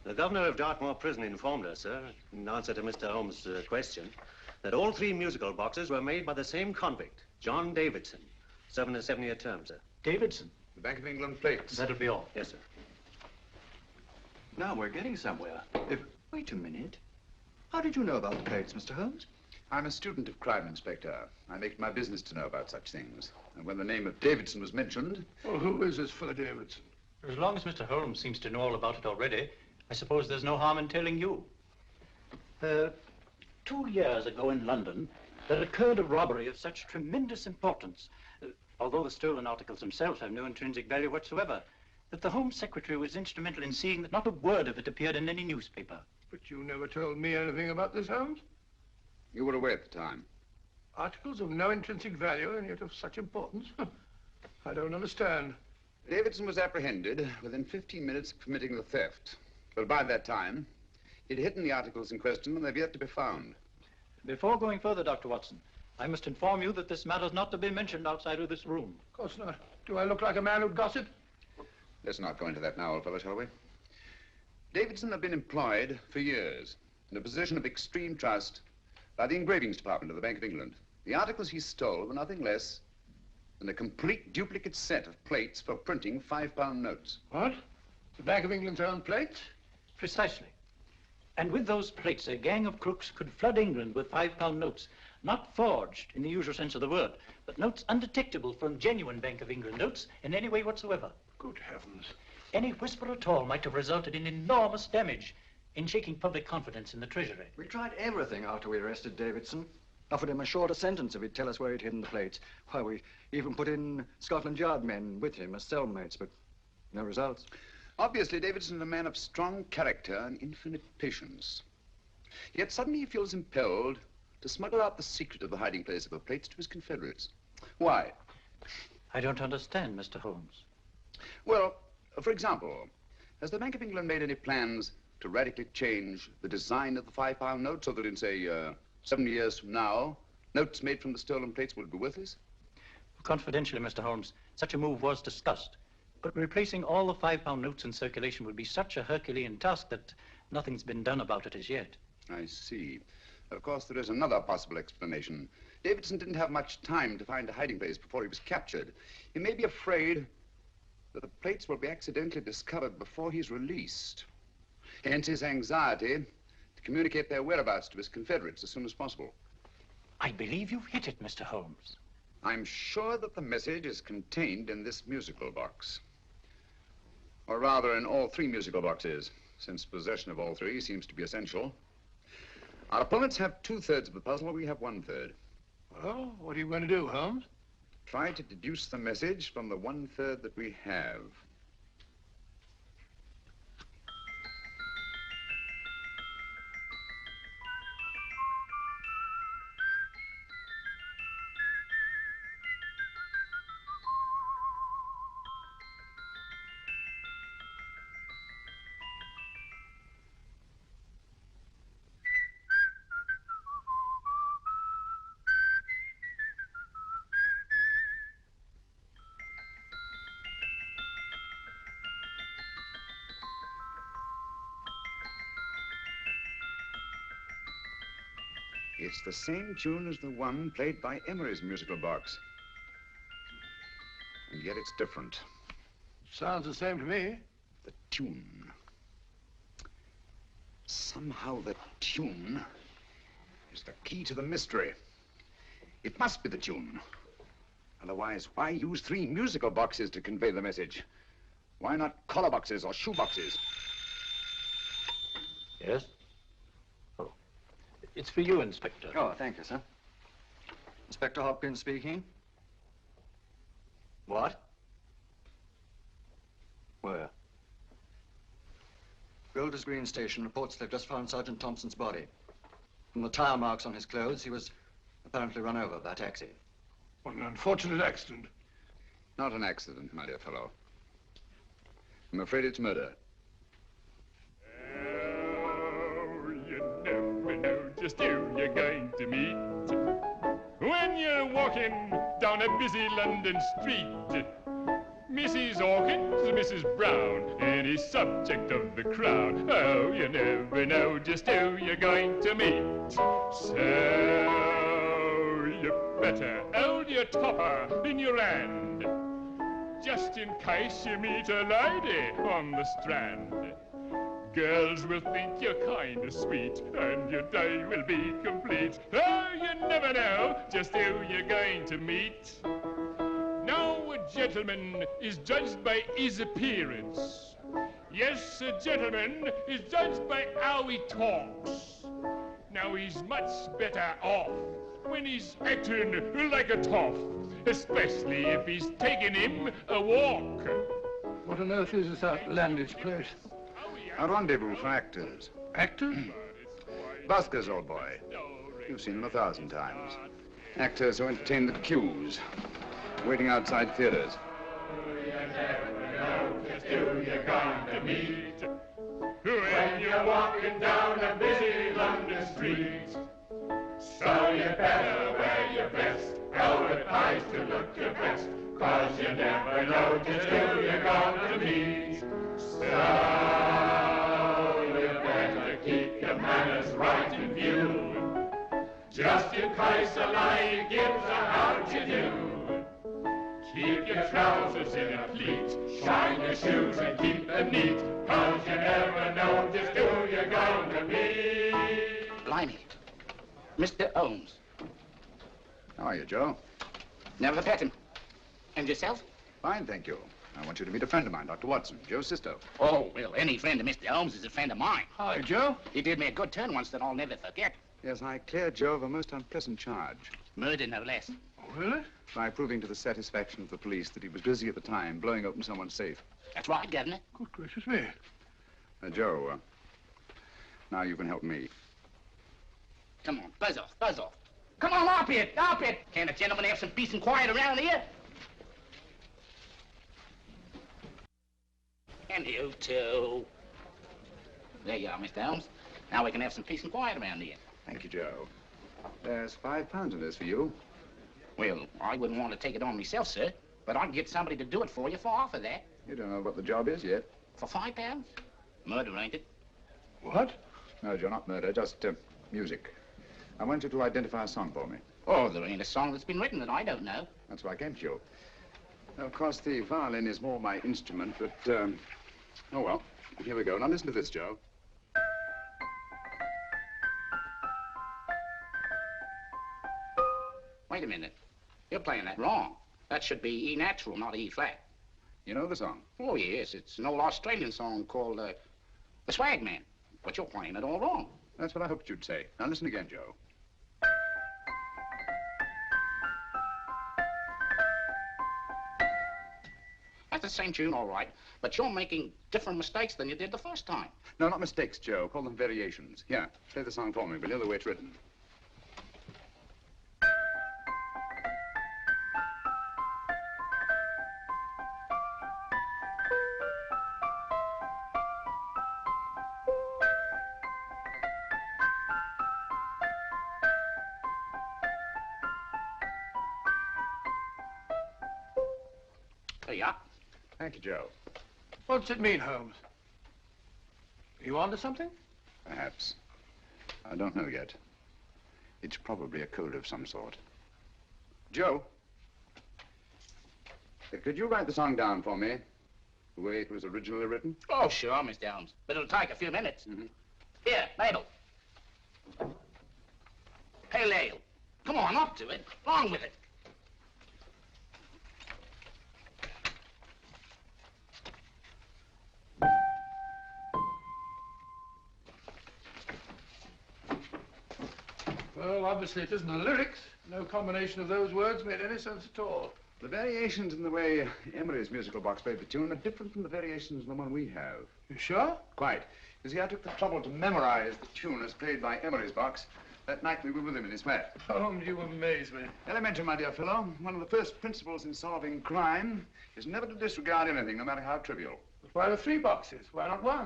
The governor of Dartmoor Prison informed us, sir, in answer to Mr. Holmes' question, that all 3 musical boxes were made by the same convict, John Davidson, serving a 7-year term, sir. Davidson? The Bank of England plates. That'll be all. Yes, sir. Now we're getting somewhere. Wait a minute. How did you know about the plates, Mr. Holmes? I'm a student of crime, Inspector. I make it my business to know about such things. And when the name of Davidson was mentioned... Well, who is this fellow Davidson? As long as Mr. Holmes seems to know all about it already, I suppose there's no harm in telling you. 2 years ago in London, there occurred a robbery of such tremendous importance, although the stolen articles themselves have no intrinsic value whatsoever, that the Home Secretary was instrumental in seeing that not a word of it appeared in any newspaper. But you never told me anything about this, Holmes. You were away at the time. Articles of no intrinsic value and yet of such importance? I don't understand. Davidson was apprehended within 15 minutes of committing the theft. But by that time, he'd hidden the articles in question and they've yet to be found. Before going further, Dr. Watson, I must inform you that this matter's not to be mentioned outside of this room. Of course not. Do I look like a man who'd gossip? Let's not go into that now, old fellow, shall we? Davidson had been employed for years in a position of extreme trust by the engravings department of the Bank of England. The articles he stole were nothing less than a complete duplicate set of plates for printing £5 notes. What? The Bank of England's own plates? Precisely. And with those plates, a gang of crooks could flood England with £5 notes, not forged in the usual sense of the word, but notes undetectable from genuine Bank of England notes in any way whatsoever. Good heavens. Any whisper at all might have resulted in enormous damage in shaking public confidence in the Treasury. We tried everything after we arrested Davidson. Offered him a shorter sentence if he'd tell us where he'd hidden the plates. Why, we even put in Scotland Yard men with him as cellmates, but no results. Obviously, Davidson is a man of strong character and infinite patience. Yet suddenly he feels impelled to smuggle out the secret of the hiding place of the plates to his confederates. Why? I don't understand, Mr. Holmes. Well, for example, has the Bank of England made any plans to radically change the design of the £5 note so that in, say, 7 years from now, notes made from the stolen plates would be worthless? Confidentially, Mr. Holmes, such a move was discussed. But replacing all the £5 notes in circulation would be such a Herculean task that nothing's been done about it as yet. I see. Of course, there is another possible explanation. Davidson didn't have much time to find a hiding place before he was captured. He may be afraid that the plates will be accidentally discovered before he's released. Hence his anxiety to communicate their whereabouts to his confederates as soon as possible. I believe you've hit it, Mr. Holmes. I'm sure that the message is contained in this musical box. Or rather, in all 3 musical boxes, since possession of all 3 seems to be essential. Our opponents have 2/3 of the puzzle, we have 1/3. Well, what are you going to do, Holmes? Try to deduce the message from the 1/3 that we have. It's the same tune as the one played by Emery's musical box. And yet it's different. Sounds the same to me. The tune. Somehow the tune is the key to the mystery. It must be the tune. Otherwise, why use 3 musical boxes to convey the message? Why not collar boxes or shoe boxes? Yes? Oh. It's for you, Inspector. Oh, thank you, sir. Inspector Hopkins speaking. What? Where? Golders Green Station reports they've just found Sergeant Thompson's body. From the tire marks on his clothes, he was apparently run over by a taxi. What an unfortunate accident. Not an accident, my dear fellow. I'm afraid it's murder. Oh, you never know just who you're going to meet when you're walking down a busy London street. Mrs. Hawkins, Mrs. Brown, any subject of the crowd. Oh, you never know just who you're going to meet. So you better hold your topper in your hand, just in case you meet a lady on the Strand. Girls will think you're kind of sweet, and your day will be complete. Oh, you never know just who you're going to meet. Now, a gentleman is judged by his appearance. Yes, a gentleman is judged by how he talks. Now, he's much better off when he's acting like a toff, especially if he's taking him a walk. What on earth is this outlandish place? A rendezvous for actors. Actors? Buskers, old boy. You've seen them 1,000 times. Actors who entertain the queues, waiting outside theaters. You never know just who you're going to meet when you're walking down a busy London street. So you better wear your best, velvet ties to look your best, 'cause you never know just who you're going to meet. So you better keep your manners right in view, just in case a lady gives a how do you do. Keep your trousers in a pleat, shine your shoes and keep them neat, 'cause you never know just who you're going to meet. Blimey. Mr. Holmes. How are you, Joe? Never met him. And yourself? Fine, thank you. I want you to meet a friend of mine, Dr. Watson, Joe's sister. Oh, well, any friend of Mr. Holmes is a friend of mine. Hi, Joe. He did me a good turn once that I'll never forget. Yes, I cleared Joe of a most unpleasant charge. Murder, no less. Oh, really? By proving to the satisfaction of the police that he was busy at the time blowing open someone's safe. That's right, Governor. Good gracious me. Joe, now you can help me. Come on, buzz off, buzz off. Come on, up it, up it. Can't a gentleman have some peace and quiet around here? And you too. There you are, Mr. Holmes. Now we can have some peace and quiet around here. Thank you, Joe. There's £5 in this for you. Well, I wouldn't want to take it on myself, sir, but I can get somebody to do it for you for half of that. You don't know what the job is yet. For £5? Murder, ain't it? What? No, Joe, not murder, just music. I want you to identify a song for me. Oh, there ain't a song that's been written that I don't know. That's why I came to you. Of course, the violin is more my instrument, but, oh, well, here we go. Now, listen to this, Joe. Wait a minute. You're playing that wrong. That should be E natural, not E flat. You know the song? Oh, yes. It's an old Australian song called, The Swag Man. But you're playing it all wrong. That's what I hoped you'd say. Now, listen again, Joe. That's the same tune, all right, but you're making different mistakes than you did the first time. No, not mistakes, Joe. Call them variations. Here, play the song for me, will you, the way it's written. There you are. Thank you, Joe. What's it mean, Holmes? Are you onto something? Perhaps. I don't know yet. It's probably a code of some sort. Joe, could you write the song down for me, the way it was originally written? Oh, sure, Mr. Holmes. But it'll take a few minutes. Here, Mabel. Pale ale. Come on, up to it. Along with it. Well, obviously it isn't the lyrics. No combination of those words made any sense at all. The variations in the way Emery's musical box played the tune are different from the variations in the one we have. You sure? Quite. You see, I took the trouble to memorize the tune as played by Emery's box that night we were with him in his flat. Holmes, you amaze me. Elementary, my dear fellow. One of the first principles in solving crime is never to disregard anything, no matter how trivial. But why the 3 boxes? Why not 1?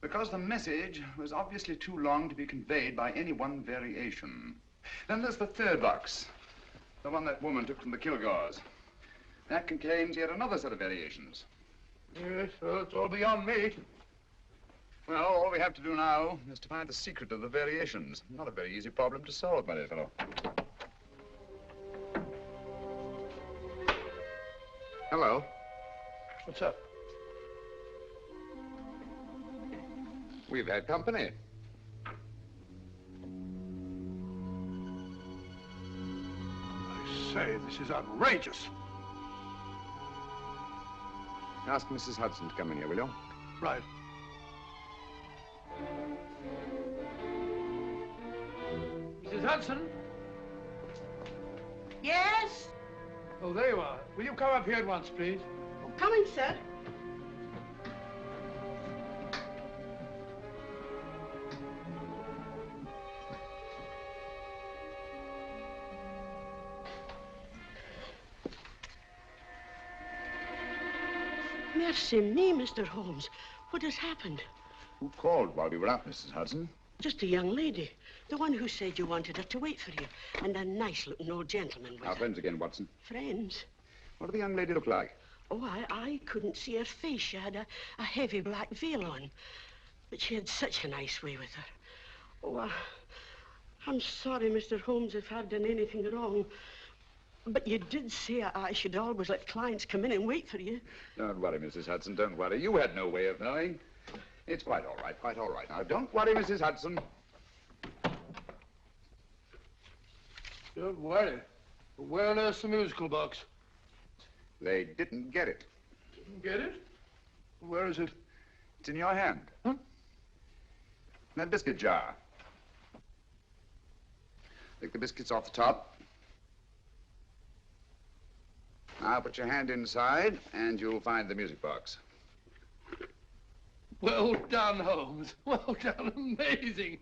Because the message was obviously too long to be conveyed by any one variation. Then there's the 3rd box, the one that woman took from the Kilgores. That contains yet another set of variations. Yes, well, it's all beyond me. Well, all we have to do now is to find the secret of the variations. Not a very easy problem to solve, my dear fellow. Hello. What's up? We've had company. I say, this is outrageous. Ask Mrs. Hudson to come in here, will you? Right. Mrs. Hudson? Yes? Oh, there you are. Will you come up here at once, please? Coming, sir. Mercy me, Mr. Holmes. What has happened? Who called while we were out, Mrs. Hudson? Just a young lady. The one who said you wanted her to wait for you. And a nice-looking old gentleman with Our her. friends again, Watson. Friends? What did the young lady look like? Oh, I couldn't see her face. She had a heavy black veil on. But she had such a nice way with her. Oh, I'm sorry, Mr. Holmes, if I've done anything wrong. But you did say I should always let clients come in and wait for you. Don't worry, Mrs. Hudson, don't worry. You had no way of knowing. It's quite all right, quite all right. Now, don't worry, Mrs. Hudson. Don't worry. Where on earth's the musical box? They didn't get it. Didn't get it? Where is it? It's in your hand. Huh? That biscuit jar. Take the biscuits off the top. Now put your hand inside, and you'll find the music box. Well done, Holmes. Well done. Amazing.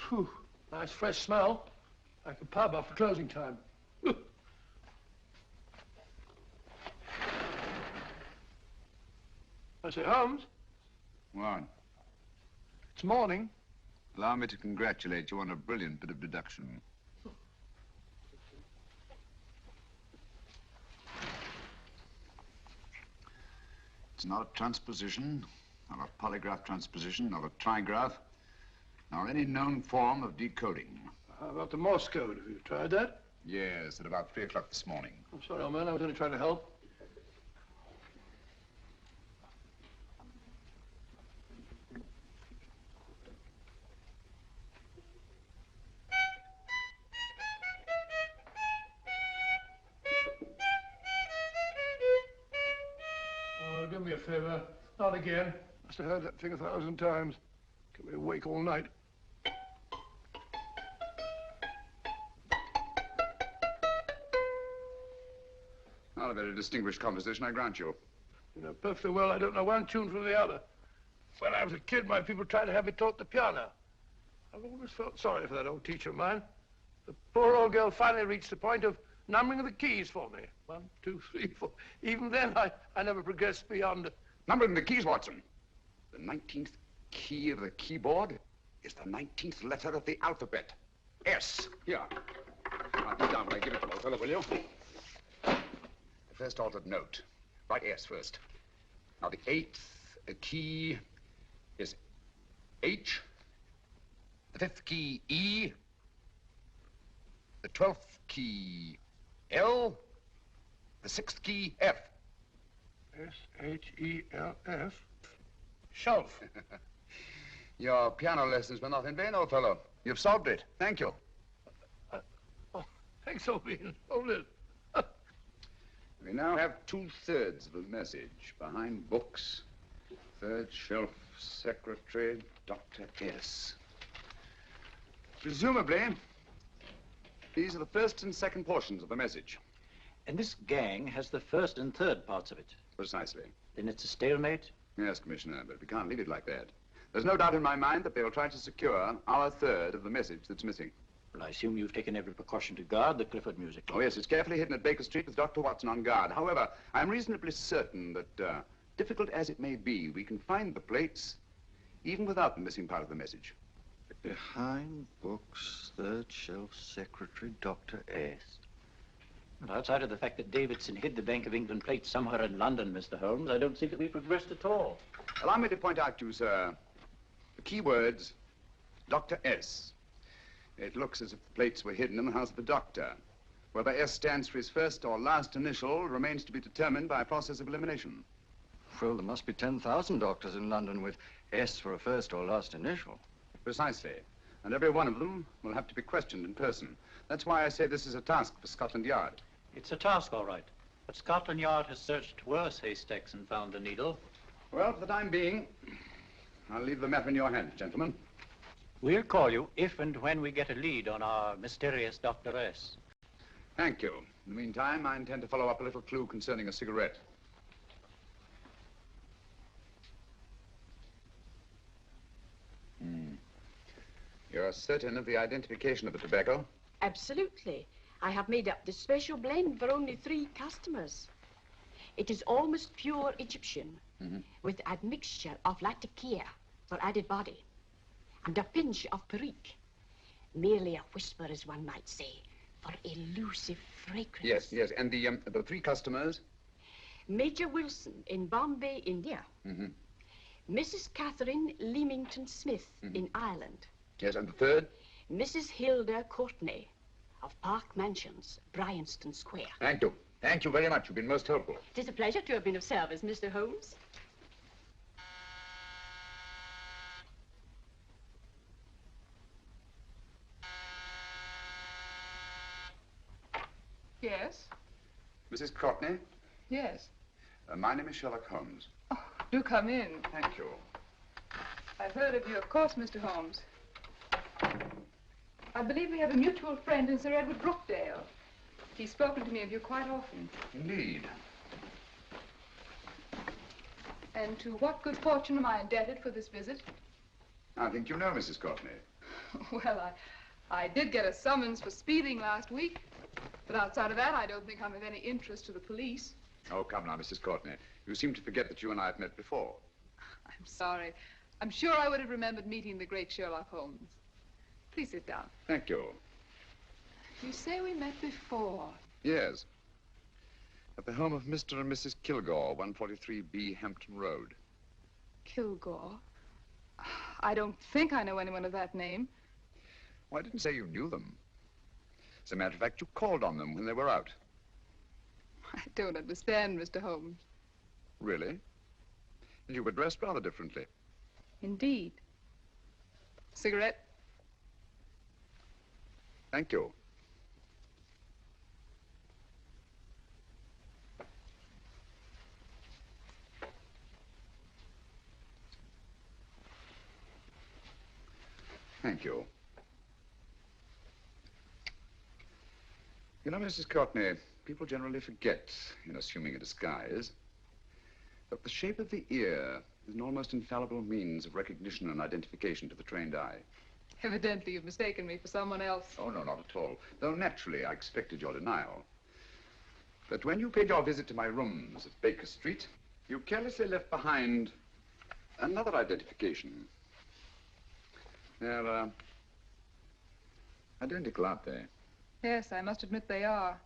Phew. Nice fresh smell. Like a pub after closing time. I say, Holmes. What? It's morning. Allow me to congratulate you on a brilliant bit of deduction. It's not a transposition, not a polygraph transposition, not a trigraph, nor any known form of decoding. How about the Morse code? Have you tried that? Yes, at about 3 o'clock this morning. I'm sorry, old man. I was only trying to help. Oh, do me a favor. Not again. Must have heard that thing 1,000 times. Kept me awake all night. Not a very distinguished composition, I grant you. You know perfectly well I don't know one tune from the other. When I was a kid, my people tried to have me taught the piano. I've always felt sorry for that old teacher of mine. The poor old girl finally reached the point of numbering the keys for me. 1, 2, 3, 4. Even then, I never progressed beyond... Numbering the keys, Watson. The 19th key of the keyboard is the 19th letter of the alphabet. S. Here. Write it down when I give it to you, old fellow, will you? The first altered note. Write S first. Now, the 8th key is H. The 5th key, E. The 12th key, L. The 6th key, F. S-H-E-L-F. Shelf. Your piano lessons were not in vain, old fellow. You've solved it. Thank you. Oh, thanks, Owen. Hold it. We now have 2/3 of the message. Behind books, third shelf, secretary, Dr. S. Presumably, these are the first and second portions of the message. And this gang has the first and third parts of it. Precisely. Then it's a stalemate? Yes, Commissioner, but we can't leave it like that. There's no doubt in my mind that they will try to secure our third of the message that's missing. Well, I assume you've taken every precaution to guard the Clifford music. Oh, yes, it's carefully hidden at Baker Street with Dr. Watson on guard. However, I'm reasonably certain that, difficult as it may be, we can find the plates even without the missing part of the message. Behind books, third shelf, secretary, Dr. S. And outside of the fact that Davidson hid the Bank of England plate somewhere in London, Mr. Holmes, I don't see that we've progressed at all. Allow me to point out to you, sir, the key words, Dr. S. It looks as if the plates were hidden in the house of the doctor. Whether S stands for his first or last initial remains to be determined by a process of elimination. Well, there must be 10,000 doctors in London with S for a first or last initial. Precisely. And every one of them will have to be questioned in person. That's why I say this is a task for Scotland Yard. It's a task, all right. But Scotland Yard has searched worse haystacks and found a needle. Well, for the time being, I'll leave the matter in your hands, gentlemen. We'll call you if and when we get a lead on our mysterious Dr. S. Thank you. In the meantime, I intend to follow up a little clue concerning a cigarette. You're certain of the identification of the tobacco? Absolutely. I have made up this special blend for only 3 customers. It is almost pure Egyptian, with a mixture of latakia for added body, and a pinch of perique. Merely a whisper, as one might say, for elusive fragrance. Yes. And the 3 customers? Major Wilson in Bombay, India. Mrs. Catherine Leamington Smith in Ireland. Yes, and the 3rd? Mrs. Hilda Courtney of Park Mansions, Bryanston Square. Thank you. Thank you very much. You've been most helpful. It is a pleasure to have been of service, Mr. Holmes. Yes? Mrs. Courtney? Yes. My name is Sherlock Holmes. Do come in. Thank you. I've heard of you, of course, Mr. Holmes. I believe we have a mutual friend in Sir Edward Brookdale. He's spoken to me of you quite often. Indeed. And to what good fortune am I indebted for this visit? I think you know Mrs. Courtney. Well, I did get a summons for speeding last week. But outside of that, I don't think I'm of any interest to the police. Oh, come now, Mrs. Courtney. You seem to forget that you and I have met before. I'm sorry. I'm sure I would have remembered meeting the great Sherlock Holmes. Please sit down. Thank you. You say we met before. Yes. At the home of Mr. and Mrs. Kilgore, 143B Hampton Road. Kilgore? I don't think I know anyone of that name. Well, I didn't say you knew them. As a matter of fact, you called on them when they were out. I don't understand, Mr. Holmes. Really? And you were dressed rather differently. Indeed. Cigarette? Thank you. Thank you. You know, Mrs. Courtney, people generally forget, in assuming a disguise, that the shape of the ear is an almost infallible means of recognition and identification to the trained eye. Evidently, you've mistaken me for someone else. Oh, no, not at all. Though naturally, I expected your denial. But when you paid your visit to my rooms at Baker Street, you carelessly left behind another identification. They're identical, aren't they? Yes, I must admit they are.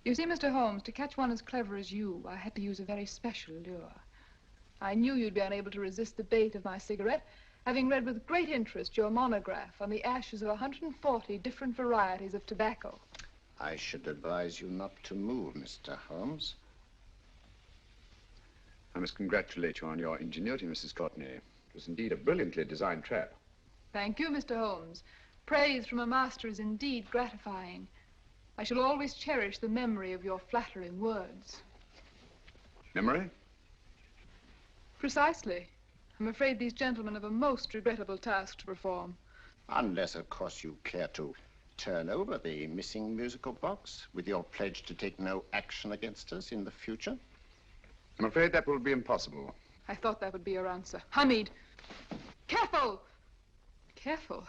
You see, Mr. Holmes, to catch one as clever as you, I had to use a very special lure. I knew you'd be unable to resist the bait of my cigarette, having read with great interest your monograph on the ashes of 140 different varieties of tobacco. I should advise you not to move, Mr. Holmes. I must congratulate you on your ingenuity, Mrs. Courtney. It was indeed a brilliantly designed trap. Thank you, Mr. Holmes. Praise from a master is indeed gratifying. I shall always cherish the memory of your flattering words. Memory? Precisely. I'm afraid these gentlemen have a most regrettable task to perform. Unless, of course, you care to turn over the missing musical box with your pledge to take no action against us in the future. I'm afraid that will be impossible. I thought that would be your answer. Hamid! Careful! Careful.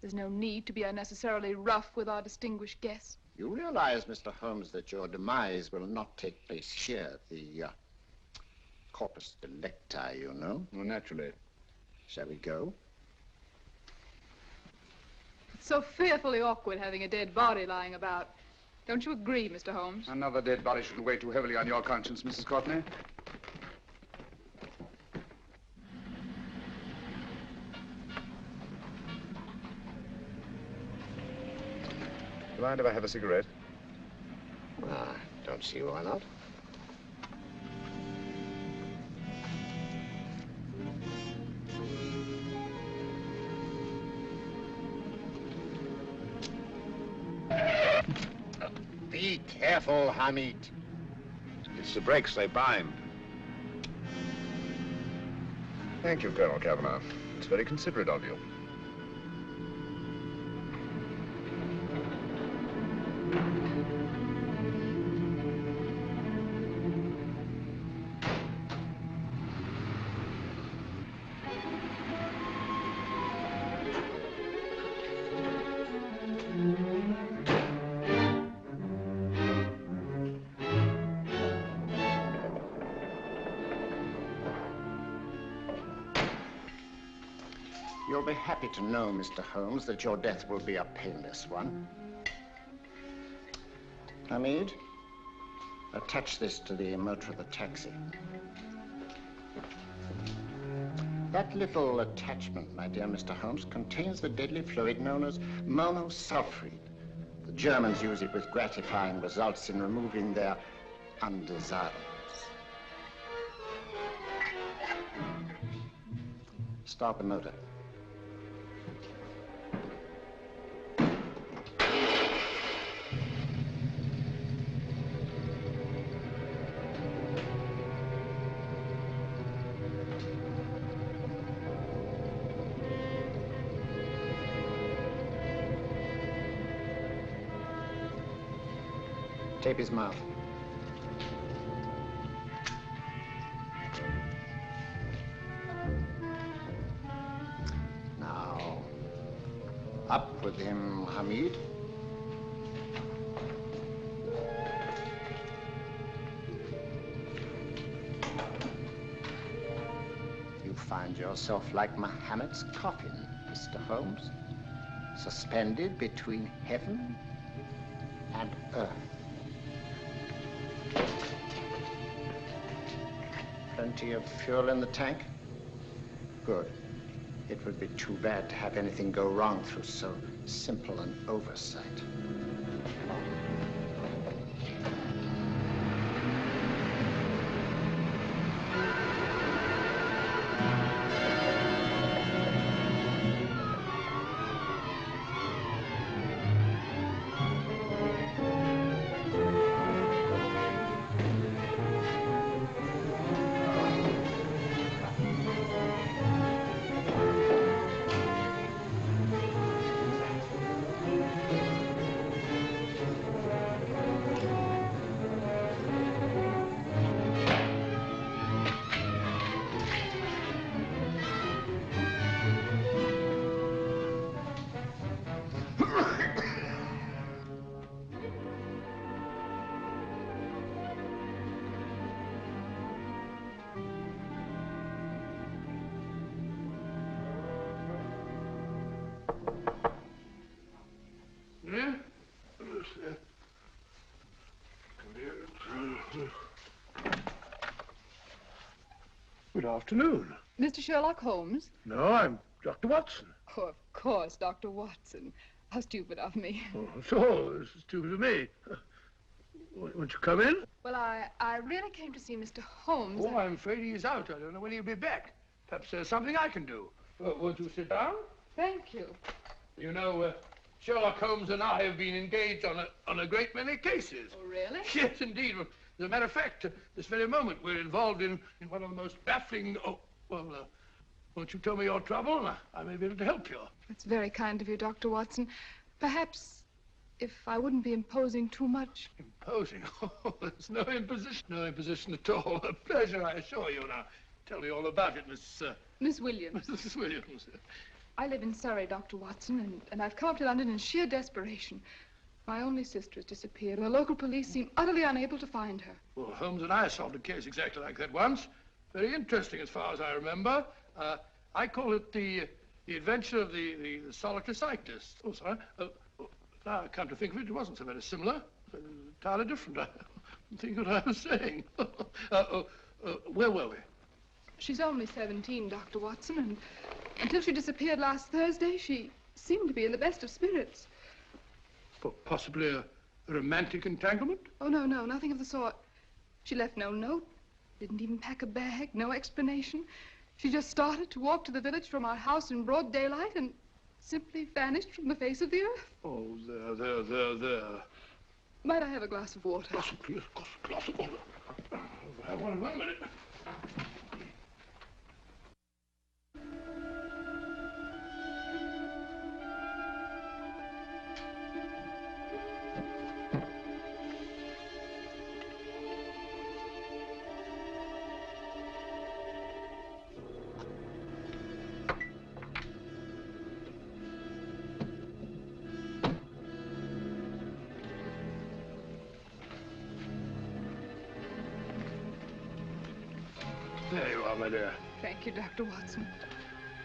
There's no need to be unnecessarily rough with our distinguished guest. You realize, Mr. Holmes, that your demise will not take place here. The corpus delicti, you know. Well, naturally. Shall we go? It's so fearfully awkward having a dead body lying about. Don't you agree, Mr. Holmes? Another dead body shouldn't weigh too heavily on your conscience, Mrs. Courtney. Do you mind if I have a cigarette? Don't see why not. Be careful, Hamid. It's the brakes, they bind. Thank you, Colonel Kavanagh. It's very considerate of you. You'll be happy to know, Mr. Holmes, that your death will be a painless one. Hamid, attach this to the motor of the taxi. That little attachment, my dear Mr. Holmes, contains the deadly fluid known as monosulfide. The Germans use it with gratifying results in removing their undesirables. Start the motor. Tape his mouth. Now, up with him, Hamid. You find yourself like Muhammad's coffin, Mr. Holmes, suspended between heaven and earth. Plenty of fuel in the tank? Good. It would be too bad to have anything go wrong through so simple an oversight. Good afternoon. Mr. Sherlock Holmes? No, I'm Dr. Watson. Oh, of course, Dr. Watson. How stupid of me. Oh, so, this is stupid of me. Won't you come in? Well, I really came to see Mr. Holmes. Oh, I'm afraid he's out. I don't know when he'll be back. Perhaps there's something I can do. Won't you sit down? Thank you. You know, Sherlock Holmes and I have been engaged on a great many cases. Oh, really? Yes, indeed. As a matter of fact, this very moment, we're involved in one of the most baffling... Oh, well, won't you tell me your trouble, and I may be able to help you. That's very kind of you, Dr. Watson. Perhaps if I wouldn't be imposing too much. Imposing? Oh, there's no imposition. No imposition at all. A pleasure, I assure you. Now, tell me all about it, Miss Williams. Mrs. Williams. I live in Surrey, Dr. Watson, and I've come up to London in sheer desperation. My only sister has disappeared, and the local police seem utterly unable to find her. Well, Holmes and I solved a case exactly like that once. Very interesting, as far as I remember. I call it the adventure of the solitary cyclist. Oh, sorry. Now I come to think of it, it wasn't so very similar. Entirely different. I don't think what I was saying. Where were we? She's only 17, Dr. Watson, and until she disappeared last Thursday, she seemed to be in the best of spirits. Possibly a romantic entanglement? Oh, no, nothing of the sort. She left no note, didn't even pack a bag, no explanation. She just started to walk to the village from our house in broad daylight and simply vanished from the face of the earth. Oh, there. Might I have a glass of water? Glass of water. I have one minute. There you are, my dear. Thank you, Dr. Watson.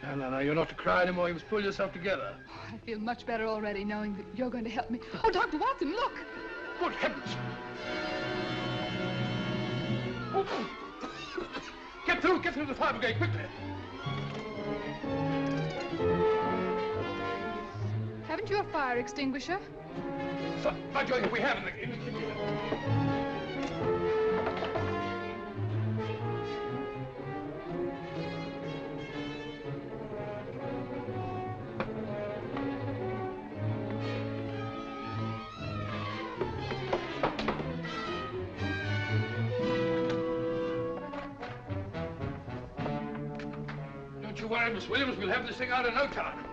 No, you're not to cry anymore. You must pull yourself together. I feel much better already knowing that you're going to help me. Oh, Dr. Watson, look! Good heavens! Oh. Get through the fire brigade, quickly! Haven't you a fire extinguisher? By George, we have in the kitchen. Don't you worry, Miss Williams. We'll have this thing out in no time.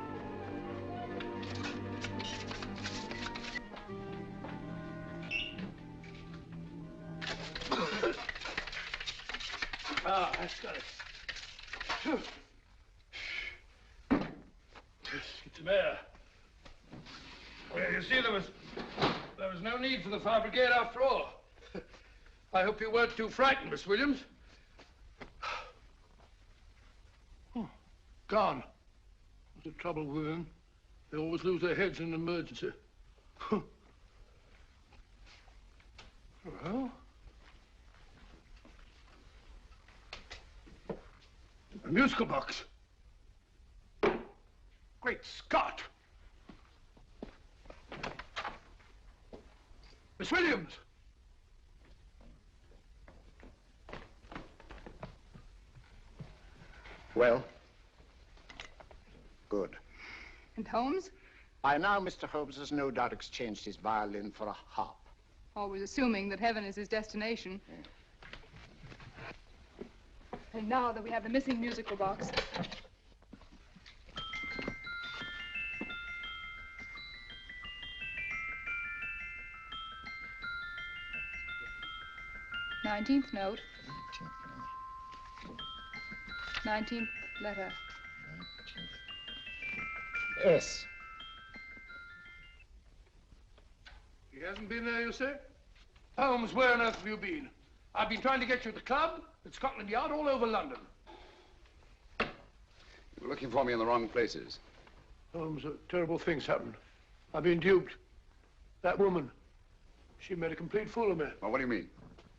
Ah, that's got it. Get some air. Well, you see, there was no need for the fire brigade after all. I hope you weren't too frightened, Miss Williams. Oh, gone. What's the trouble with them? They always lose their heads in an emergency. Well... a musical box. Great Scott! Miss Williams! Well? Good. And Holmes? By now, Mr. Holmes has no doubt exchanged his violin for a harp. Always assuming that heaven is his destination. And now that we have the missing musical box. Nineteenth note. 19th letter. S. He hasn't been there, you say? Holmes, where on earth have you been? I've been trying to get you at the club, at Scotland Yard, all over London. You were looking for me in the wrong places. Holmes, terrible things happened. I've been duped. That woman, she made a complete fool of me. Well, what do you mean?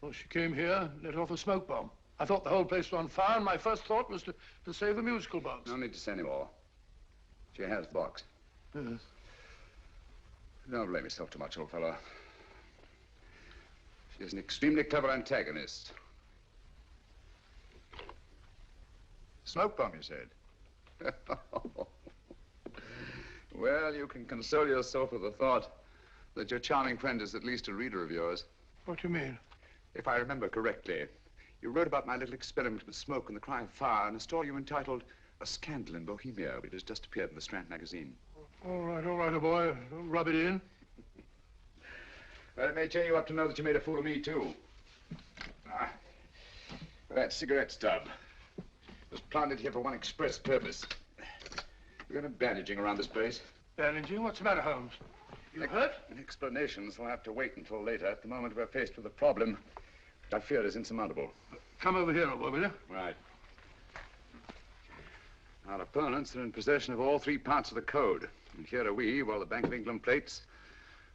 Well, she came here, let off a smoke bomb. I thought the whole place was on fire, and my first thought was to save the musical box. No need to say any more. She has the box. Yes. Don't blame yourself too much, old fellow. She's an extremely clever antagonist. Smoke bomb, you said? Well, you can console yourself with the thought that your charming friend is at least a reader of yours. What do you mean? If I remember correctly, you wrote about my little experiment with smoke and the cry of fire in a story you entitled A Scandal in Bohemia, which has just appeared in the Strand magazine. All right, old boy. Don't rub it in. Well, it may cheer you up to know that you made a fool of me, too. Ah, that cigarette stub was planted here for one express purpose. We're going to bandaging around this place. Bandaging? What's the matter, Holmes? You hurt? Explanations will have to wait until later. At the moment, we're faced with a problem which I fear is insurmountable. Come over here, old boy, will you? Right. Our opponents are in possession of all three parts of the code. And here are we, while the Bank of England plates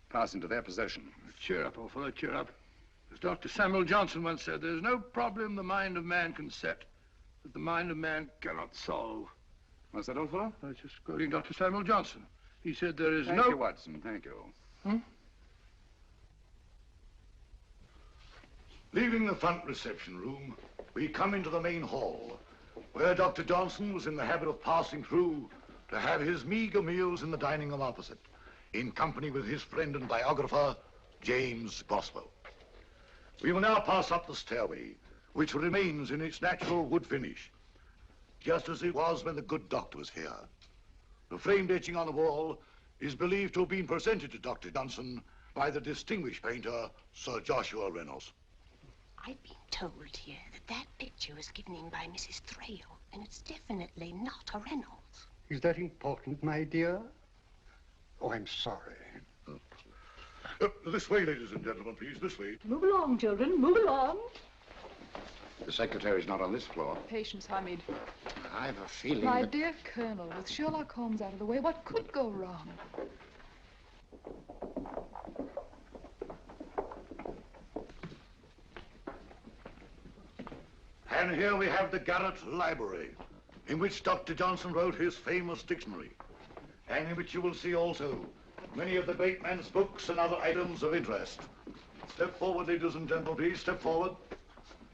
pass into their possession. Cheer up, old fellow, cheer up. As Dr. Samuel Johnson once said, there's no problem the mind of man can set that the mind of man cannot solve. What's that, old fellow? I was just quoting Dr. Samuel Johnson. He said there is Thank you, Watson, thank you. Leaving the front reception room, we come into the main hall, where Dr. Johnson was in the habit of passing through to have his meager meals in the dining room opposite, in company with his friend and biographer, James Boswell. We will now pass up the stairway, which remains in its natural wood finish, just as it was when the good doctor was here. The framed etching on the wall is believed to have been presented to Dr. Johnson by the distinguished painter, Sir Joshua Reynolds. I've been told here that picture was given in by Mrs. Thrale, and it's definitely not a Reynolds. Is that important, my dear? Oh, I'm sorry. This way, ladies and gentlemen, please, this way. Move along, children, move along. The secretary's not on this floor. Patience, Hamid. I've a feeling My that... dear Colonel, with Sherlock Holmes out of the way, what could go wrong? And here we have the Garrett Library, in which Dr. Johnson wrote his famous dictionary, and in which you will see also many of the great man's books and other items of interest. Step forward, ladies and gentlemen, please. Step forward.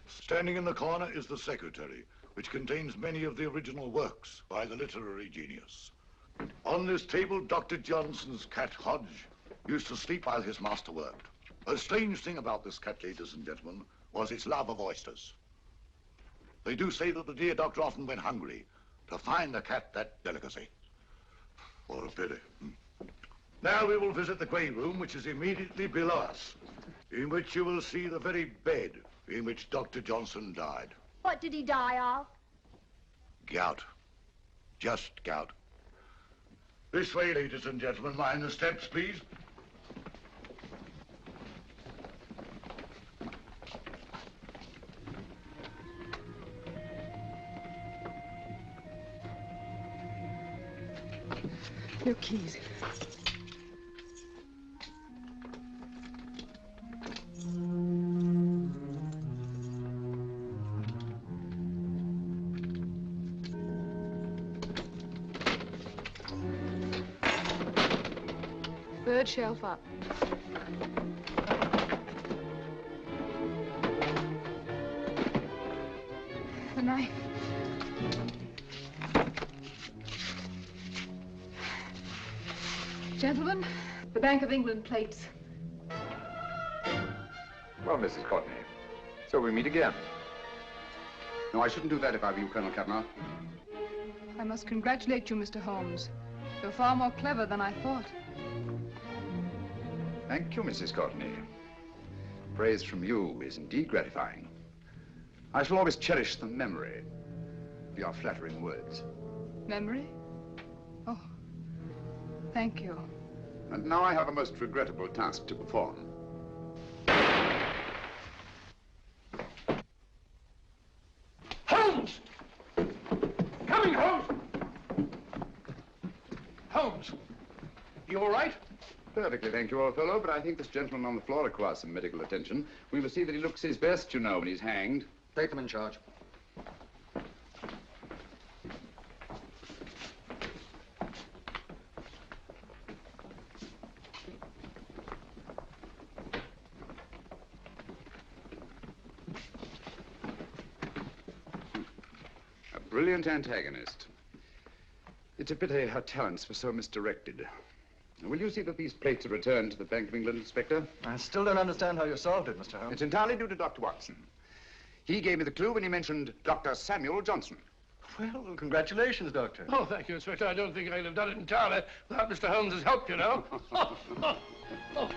Standing in the corner is the secretary, which contains many of the original works by the literary genius. On this table, Dr. Johnson's cat, Hodge, used to sleep while his master worked. A strange thing about this cat, ladies and gentlemen, was its love of oysters. They do say that the dear doctor often went hungry to find the cat that delicacy. What a pity. Now we will visit the grey room, which is immediately below us, in which you will see the very bed in which Dr. Johnson died. What did he die of? Gout. Just gout. This way, ladies and gentlemen. Mind the steps, please. Your keys. Third shelf up. The knife. Gentlemen, the Bank of England plates. Well, Mrs. Courtney, so we meet again. No, I shouldn't do that if I were you, Colonel Cavanaugh. I must congratulate you, Mr. Holmes. You're far more clever than I thought. Thank you, Mrs. Courtney. Praise from you is indeed gratifying. I shall always cherish the memory of your flattering words. Memory? Oh, thank you. And now I have a most regrettable task to perform. Holmes! Coming, Holmes! Holmes, you all right? Perfectly, thank you, old fellow, but I think this gentleman on the floor requires some medical attention. We must see that he looks his best, you know, when he's hanged. Take them in charge. A brilliant antagonist. It's a pity her talents were so misdirected. Will you see that these plates are returned to the Bank of England, Inspector? I still don't understand how you solved it, Mr. Holmes. It's entirely due to Dr. Watson. He gave me the clue when he mentioned Dr. Samuel Johnson. Well, congratulations, Doctor. Oh, thank you, Inspector. I don't think I'd have done it entirely without Mr. Holmes' help, you know. Oh.